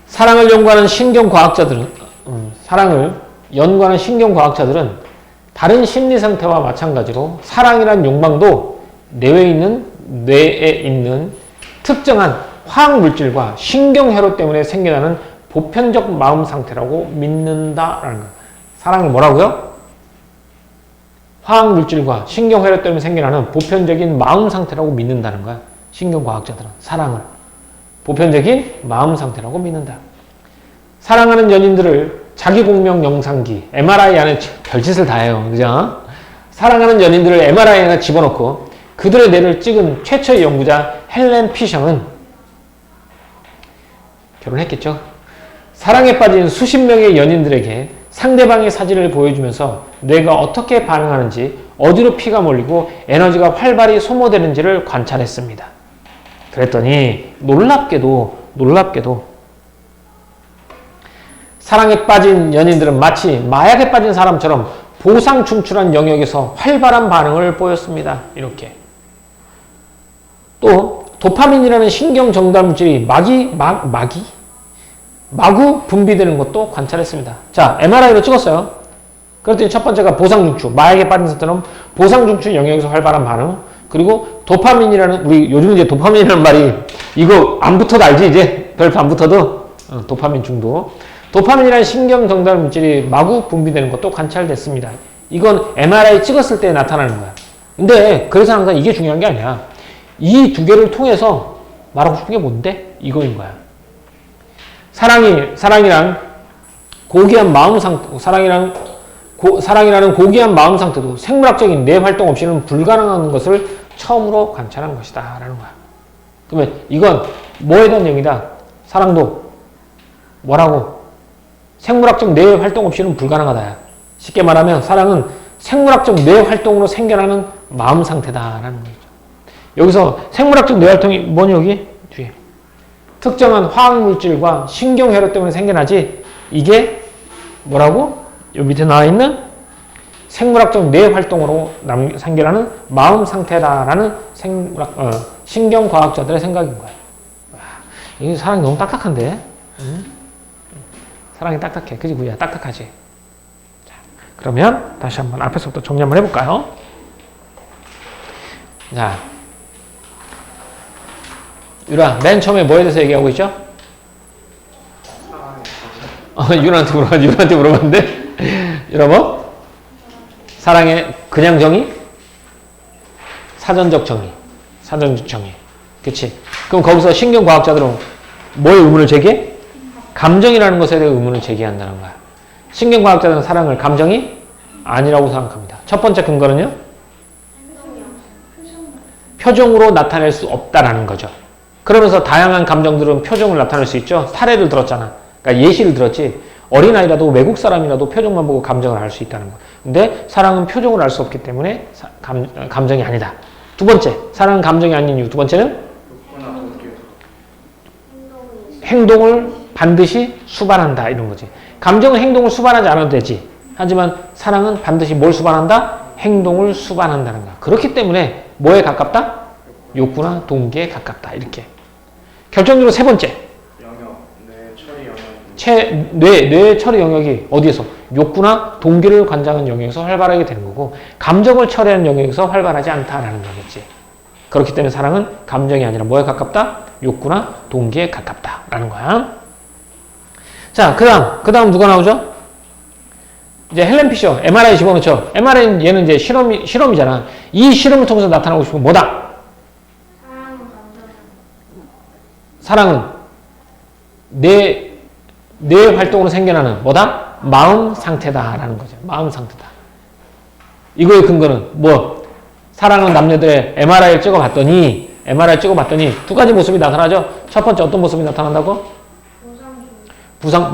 사랑을 연구하는 신경과학자들은 다른 심리 상태와 마찬가지로 사랑이란 욕망도 뇌에 있는 특정한 화학 물질과 신경회로 때문에 생겨나는 보편적 마음 상태라고 믿는다라는 거예요. 사랑을 뭐라고요? 화학 물질과 신경회로 때문에 생겨나는 보편적인 마음 상태라고 믿는다는 거야. 신경과학자들은 사랑을 보편적인 마음 상태라고 믿는다. 사랑하는 연인들을 자기 공명 영상기 MRI 안에 별짓을 다 해요. 그죠? 사랑하는 연인들을 MRI 안에 집어넣고 그들의 뇌를 찍은 최초의 연구자 헬렌 피셔는 결혼했겠죠. 사랑에 빠진 수십 명의 연인들에게 상대방의 사진을 보여주면서 뇌가 어떻게 반응하는지, 어디로 피가 몰리고 에너지가 활발히 소모되는지를 관찰했습니다. 그랬더니 놀랍게도 사랑에 빠진 연인들은 마치 마약에 빠진 사람처럼 보상 중출한 영역에서 활발한 반응을 보였습니다. 이렇게. 또 도파민이라는 신경 전달 물질이 마구 분비되는 것도 관찰했습니다. 자, MRI로 찍었어요. 그랬더니 첫 번째가 보상 중추, 마약에 빠진 사람처럼 보상 중추 영역에서 활발한 반응. 그리고 도파민이라는, 우리 요즘 이제 도파민이라는 말이 이거 안 붙어도 알지? 이제 별표 안 붙어도 도파민 중독. 도파민이라는 신경 전달 물질이 마구 분비되는 것도 관찰됐습니다. 이건 MRI 찍었을 때 나타나는 거야. 근데 그래서 항상 이게 중요한 게 아니야. 이 두 개를 통해서 말하고 싶은 게 뭔데? 이거인 거야. 사랑이란 고귀한 마음 상태, 사랑이라는 고귀한 마음 상태도 생물학적인 뇌 활동 없이는 불가능한 것을 처음으로 관찰한 것이다. 라는 거야. 그러면 이건 뭐에 대한 얘기다? 사랑도 뭐라고? 생물학적 뇌 활동 없이는 불가능하다. 쉽게 말하면 사랑은 생물학적 뇌 활동으로 생겨나는 마음 상태다라는 거죠. 여기서 생물학적 뇌 활동이 뭐니 여기? 뒤에. 특정한 화학 물질과 신경회로 때문에 생겨나지 이게 뭐라고? 여기 밑에 나와 있는 생물학적 뇌 활동으로 생겨나는 마음 상태다라는 신경과학자들의 생각인 거야. 이 사랑이 너무 딱딱한데? 응? 사랑이 딱딱해. 그지? 구야 딱딱하지? 자, 그러면 다시 한번 앞에서부터 정리 한번 해볼까요? 자, 유라, 맨 처음에 뭐에 대해서 얘기하고 있죠? 유라한테 물어봤는데? 유라 뭐? 사랑의 그냥 정의? 사전적 정의. 그치? 그럼 거기서 신경과학자들은 뭐의 의문을 제기해? 감정이라는 것에 대해 의문을 제기한다는 거야. 신경과학자들은 사랑을 감정이 아니라고 생각합니다. 첫 번째 근거는요? 표정으로 나타낼 수 없다라는 거죠. 그러면서 다양한 감정들은 표정을 나타낼 수 있죠. 사례를 들었잖아. 그러니까 예시를 들었지. 어린아이라도 외국 사람이라도 표정만 보고 감정을 알 수 있다는 거. 근데 사랑은 표정을 알 수 없기 때문에 감정이 아니다. 두 번째, 사랑은 감정이 아닌 이유. 두 번째는 행동을 반드시 수반한다 이런 거지. 감정은 행동을 수반하지 않아도 되지. 하지만 사랑은 반드시 뭘 수반한다? 행동을 수반한다는 거야. 그렇기 때문에 뭐에 가깝다? 욕구나 동기에 가깝다. 이렇게. 결정적으로 세 번째. 뇌 처리 영역이 어디에서? 욕구나 동기를 관장하는 영역에서 활발하게 되는 거고 감정을 처리하는 영역에서 활발하지 않다라는 거겠지. 그렇기 때문에 사랑은 감정이 아니라 뭐에 가깝다? 욕구나 동기에 가깝다라는 거야. 자, 그 다음 누가 나오죠? 이제 헬렌 피셔, MRI 집어넣죠. MRI는 얘는 이제 실험이잖아. 이 실험을 통해서 나타나고 싶은 뭐다? 사랑은 뇌 활동으로 생겨나는 뭐다? 마음 상태다라는 거죠. 마음 상태다. 이거의 근거는 뭐? 사랑하는 남녀들의 MRI를 찍어봤더니 두 가지 모습이 나타나죠. 첫 번째 어떤 모습이 나타난다고?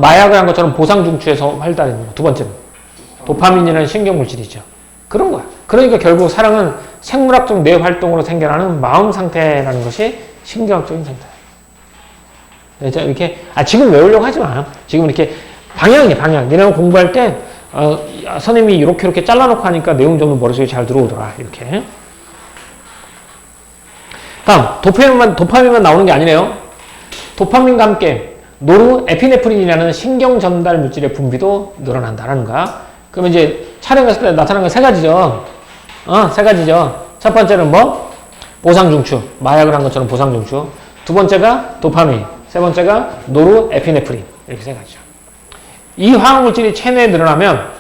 마약을 한 것처럼 보상 중추에서 활달해지는 거. 두 번째는 도파민이라는 신경물질이죠. 그런 거야. 그러니까 결국 사랑은 생물학적 뇌 활동으로 생겨나는 마음 상태라는 것이 신경학적인 상태야. 자, 이렇게, 지금 외우려고 하지 마. 지금 이렇게 방향이야, 방향. 니네가 공부할 때, 선생님이 이렇게 잘라놓고 하니까 내용 정도 머릿속에 잘 들어오더라. 이렇게. 다음, 도파민만 나오는 게 아니네요. 도파민과 함께 노르에피네프린이라는 신경 전달 물질의 분비도 늘어난다는 거야. 그러면 이제 촬영 갔을 때 나타나는 건 세 가지죠. 세 가지죠. 첫 번째는 뭐? 보상중추. 마약을 한 것처럼 보상중추. 두 번째가 도파민. 세 번째가 노르에피네프린. 이렇게 세 가지죠. 이 화학물질이 체내에 늘어나면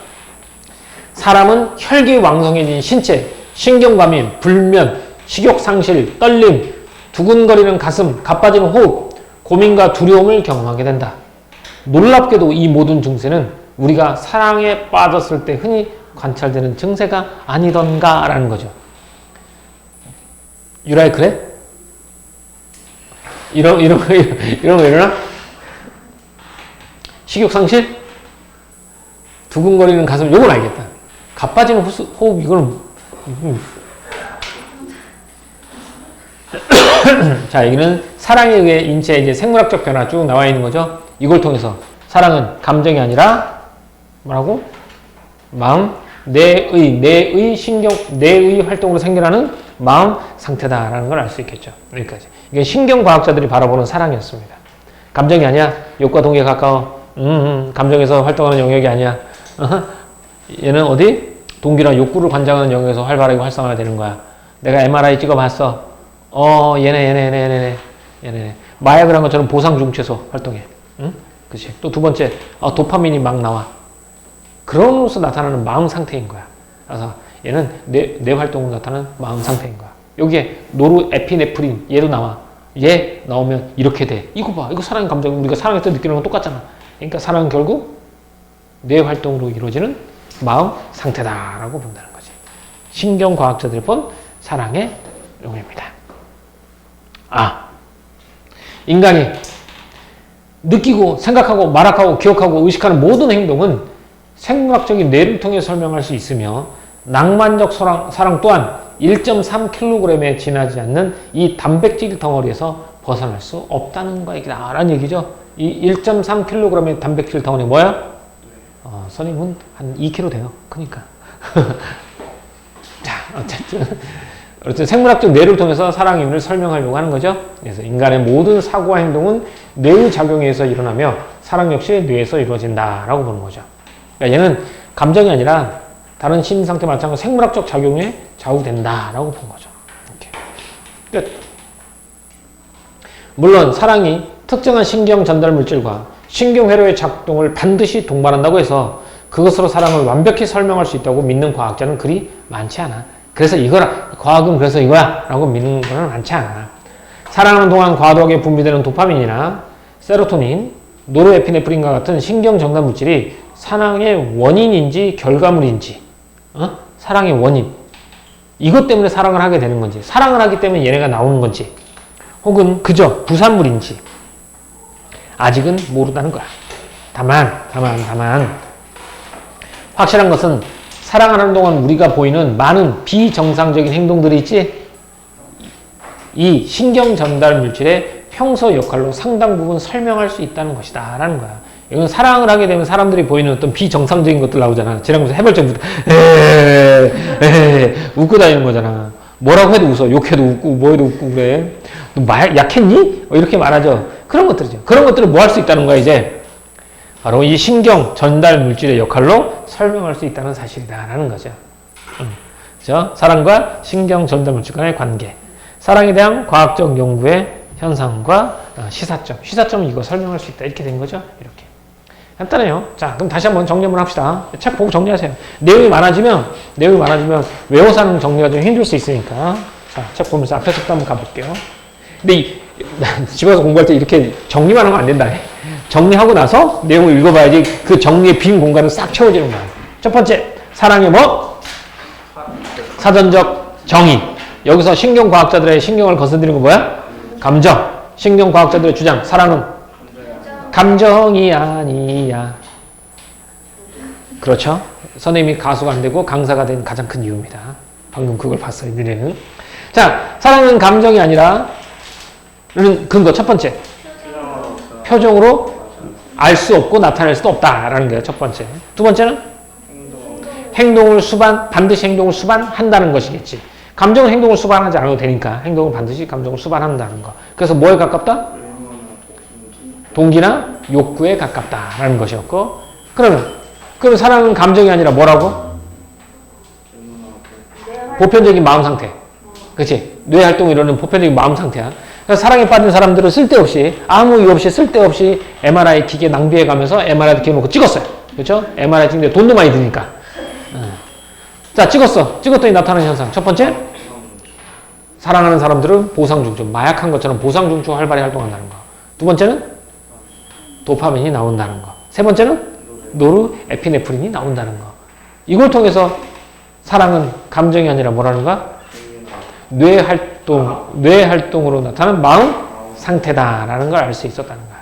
사람은 혈기 왕성해진 신체, 신경과민, 불면, 식욕상실, 떨림, 두근거리는 가슴, 가빠지는 호흡, 고민과 두려움을 경험하게 된다. 놀랍게도 이 모든 증세는 우리가 사랑에 빠졌을 때 흔히 관찰되는 증세가 아니던가 라는 거죠. 유라이 그래? 이런 거 일어나? 식욕상실? 두근거리는 가슴, 요건 알겠다. 가빠지는 호흡, 이거는. 자, 여기는 사랑에 의해 인체의 이제 생물학적 변화 쭉 나와 있는 거죠. 이걸 통해서 사랑은 감정이 아니라 뭐라고? 마음, 뇌의 신경, 뇌의 활동으로 생겨나는 마음 상태다라는 걸 알 수 있겠죠. 여기까지. 이게 신경과학자들이 바라보는 사랑이었습니다. 감정이 아니야. 욕과 동기에 가까워. 감정에서 활동하는 영역이 아니야. 얘는 어디? 동기랑 욕구를 관장하는 영역에서 활발하게 활성화가 되는 거야. 내가 MRI 찍어봤어. 얘네. 마약을 한 것처럼 보상중추에서 활동해. 응? 그치. 또 두 번째, 도파민이 막 나와. 그럼으로써 나타나는 마음 상태인 거야. 그래서 얘는 뇌 활동으로 나타나는 마음 상태인 거야. 여기에 노르에피네프린, 얘도 나와. 얘 나오면 이렇게 돼. 이거 봐. 이거 사랑의 감정. 우리가 사랑할 때 느끼는 건 똑같잖아. 그러니까 사랑은 결국 뇌 활동으로 이루어지는 마음 상태다라고 본다는 거지. 신경과학자들 본 사랑의 용어입니다. 인간이 느끼고 생각하고 말하고 기억하고 의식하는 모든 행동은 생물학적인 뇌를 통해 설명할 수 있으며 낭만적 사랑 또한 1.3kg에 지나지 않는 이 단백질 덩어리에서 벗어날 수 없다는 거이다 라는 얘기죠. 이 1.3kg의 단백질 덩어리 뭐야? 선임은 한 2kg 돼요. 그러니까. 자, 어쨌든 생물학적 뇌를 통해서 사랑의 의미를 설명하려고 하는 거죠. 그래서 인간의 모든 사고와 행동은 뇌의 작용에 의해서 일어나며 사랑 역시 뇌에서 이루어진다라고 보는 거죠. 그러니까 얘는 감정이 아니라 다른 심리 상태 마찬가지로 생물학적 작용에 좌우된다라고 본 거죠. 이렇게. 끝. 물론 사랑이 특정한 신경 전달 물질과 신경회로의 작동을 반드시 동반한다고 해서 그것으로 사랑을 완벽히 설명할 수 있다고 믿는 과학자는 그리 많지 않아. 그래서 이거라, 과학은 그래서 이거야 라고 믿는 건 많지 않아. 사랑하는 동안 과도하게 분비되는 도파민이나 세로토닌, 노르에피네프린과 같은 신경 전달 물질이 사랑의 원인인지 결과물인지, 사랑의 원인, 이것 때문에 사랑을 하게 되는 건지, 사랑을 하기 때문에 얘네가 나오는 건지, 혹은 그저 부산물인지 아직은 모른다는 거야. 다만 확실한 것은 사랑하는 동안 우리가 보이는 많은 비정상적인 행동들이 있지, 이 신경 전달 물질의 평소 역할로 상당 부분 설명할 수 있다는 것이다 라는 거야. 이건 사랑을 하게 되면 사람들이 보이는 어떤 비정상적인 것들 나오잖아. 지나가면서 해벌적부터 웃고 다니는 거잖아. 뭐라고 해도 웃어. 욕해도 웃고 뭐 해도 웃고 그래. 너 약했니? 이렇게 말하죠. 그런 것들이죠. 그런 것들을 뭐 할 수 있다는 거야 이제. 바로 이 신경 전달 물질의 역할로 설명할 수 있다는 사실이다라는 거죠. 그렇죠? 사랑과 신경 전달 물질 간의 관계. 사랑에 대한 과학적 연구의 현상과 시사점. 시사점은 이거 설명할 수 있다. 이렇게 된 거죠. 이렇게. 간단해요. 자, 그럼 다시 한번 정리 한번 합시다. 책 보고 정리하세요. 내용이 많아지면 외워서 하는 정리가 좀 힘들 수 있으니까. 자, 책 보면서 앞에서부터 한번 가볼게요. 근데 집에서 공부할 때 이렇게 정리만 하면 안 된다. 정리하고 나서 내용을 읽어봐야지 그 정리의 빈 공간을 싹 채워지는 거야. 첫 번째, 사랑의 뭐? 사전적 정의. 여기서 신경과학자들의 신경을 거스르는 거 뭐야? 감정. 신경과학자들의 주장. 사랑은 감정이 아니야. 그렇죠? 선생님이 가수가 안 되고 강사가 된 가장 큰 이유입니다. 방금 그걸 봤어요, 니네는. 자, 사랑은 감정이 아니라, 는 근거 첫 번째. 표정으로 알 수 없고 나타낼 수도 없다라는 게 첫 번째. 두 번째는 행동을 반드시 행동을 수반한다는 것이겠지. 감정은 행동을 수반하지 않아도 되니까 행동은 반드시 감정을 수반한다는 거. 그래서 뭐에 가깝다? 동기나 욕구에 가깝다라는 것이었고, 그럼 사랑은 감정이 아니라 뭐라고? 보편적인 마음 상태. 그치? 뇌 활동을 이루는 보편적인 마음 상태야. 그래서 사랑에 빠진 사람들은 쓸데없이, 아무 이유 없이 쓸데없이 MRI 기계 낭비해 가면서 MRI 기계 놓고 찍었어요. 그렇죠? MRI 찍는데 돈도 많이 드니까. 자, 찍었더니 나타나는 현상. 첫 번째, 사랑하는 사람들은 보상중추, 마약한 것처럼 보상중추가 활발히 활동한다는 거. 두 번째는 도파민이 나온다는 거. 세 번째는 노르에피네프린이 나온다는 거. 이걸 통해서 사랑은 감정이 아니라 뭐라는 거야? 뇌 활동으로 나타나는 마음 상태다라는 걸 알 수 있었다는 거야.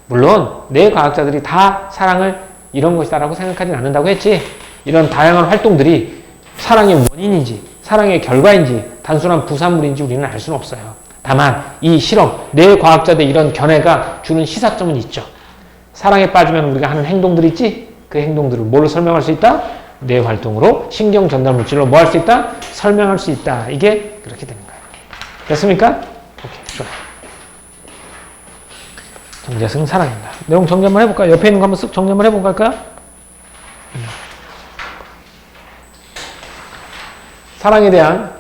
물론 뇌 과학자들이 다 사랑을 이런 것이다라고 생각하진 않는다고 했지. 이런 다양한 활동들이 사랑의 원인인지 사랑의 결과인지 단순한 부산물인지 우리는 알 수는 없어요. 다만 이 실험, 뇌 과학자들 이런 견해가 주는 시사점은 있죠. 사랑에 빠지면 우리가 하는 행동들 있지? 그 행동들을 뭘로 설명할 수 있다? 뇌 활동으로, 신경 전달 물질로 뭐 할 수 있다? 설명할 수 있다. 이게 그렇게 되는 거예요. 됐습니까? 오케이, 좋아요. 정재승 사랑입니다. 내용 정리 한번 해볼까요? 옆에 있는 거 한번 쓱 정리 한번 해볼까 할까요? 사랑에 대한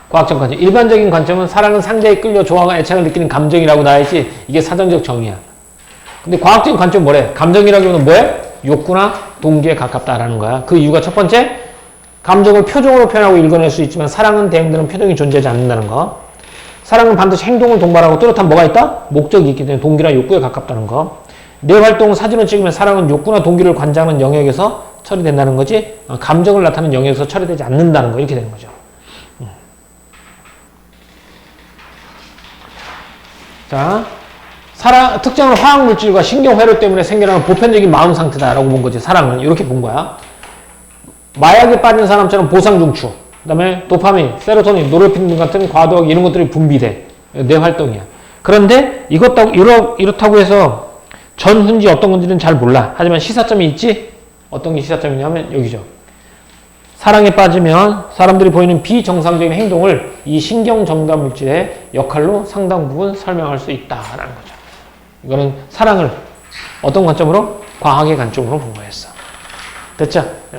과학적 관점. 일반적인 관점은 사랑은 상대에 끌려 좋아하고 애착을 느끼는 감정이라고 나와있지. 이게 사전적 정의야. 근데 과학적인 관점은 뭐래? 감정이라기보다는 뭐해? 욕구나 동기에 가깝다라는 거야. 그 이유가 첫 번째, 감정을 표정으로 표현하고 읽어낼 수 있지만 사랑은 대응되는 표정이 존재하지 않는다는 거. 사랑은 반드시 행동을 동반하고 뚜렷한 뭐가 있다? 목적이 있기 때문에 동기나 욕구에 가깝다는 거. 뇌 활동 사진을 찍으면 사랑은 욕구나 동기를 관장하는 영역에서 처리된다는 거지, 감정을 나타내는 영역에서 처리되지 않는다는 거. 이렇게 되는 거죠. 자, 특정한 화학물질과 신경회로 때문에 생겨나는 보편적인 마음 상태다라고 본 거지. 사랑은 이렇게 본 거야. 마약에 빠진 사람처럼 보상중추, 그 다음에 도파민, 세로토닌, 노르에피네프린 같은 과도하게 이런 것들이 분비돼. 뇌 활동이야. 그런데 이렇다고 해서 전훈지 어떤 건지는 잘 몰라. 하지만 시사점이 있지? 어떤 게 시사점이냐면 여기죠. 사랑에 빠지면 사람들이 보이는 비정상적인 행동을 이 신경 전달 물질의 역할로 상당 부분 설명할 수 있다라는 거죠. 이거는 사랑을 어떤 관점으로? 과학의 관점으로 본 거였어. 됐죠?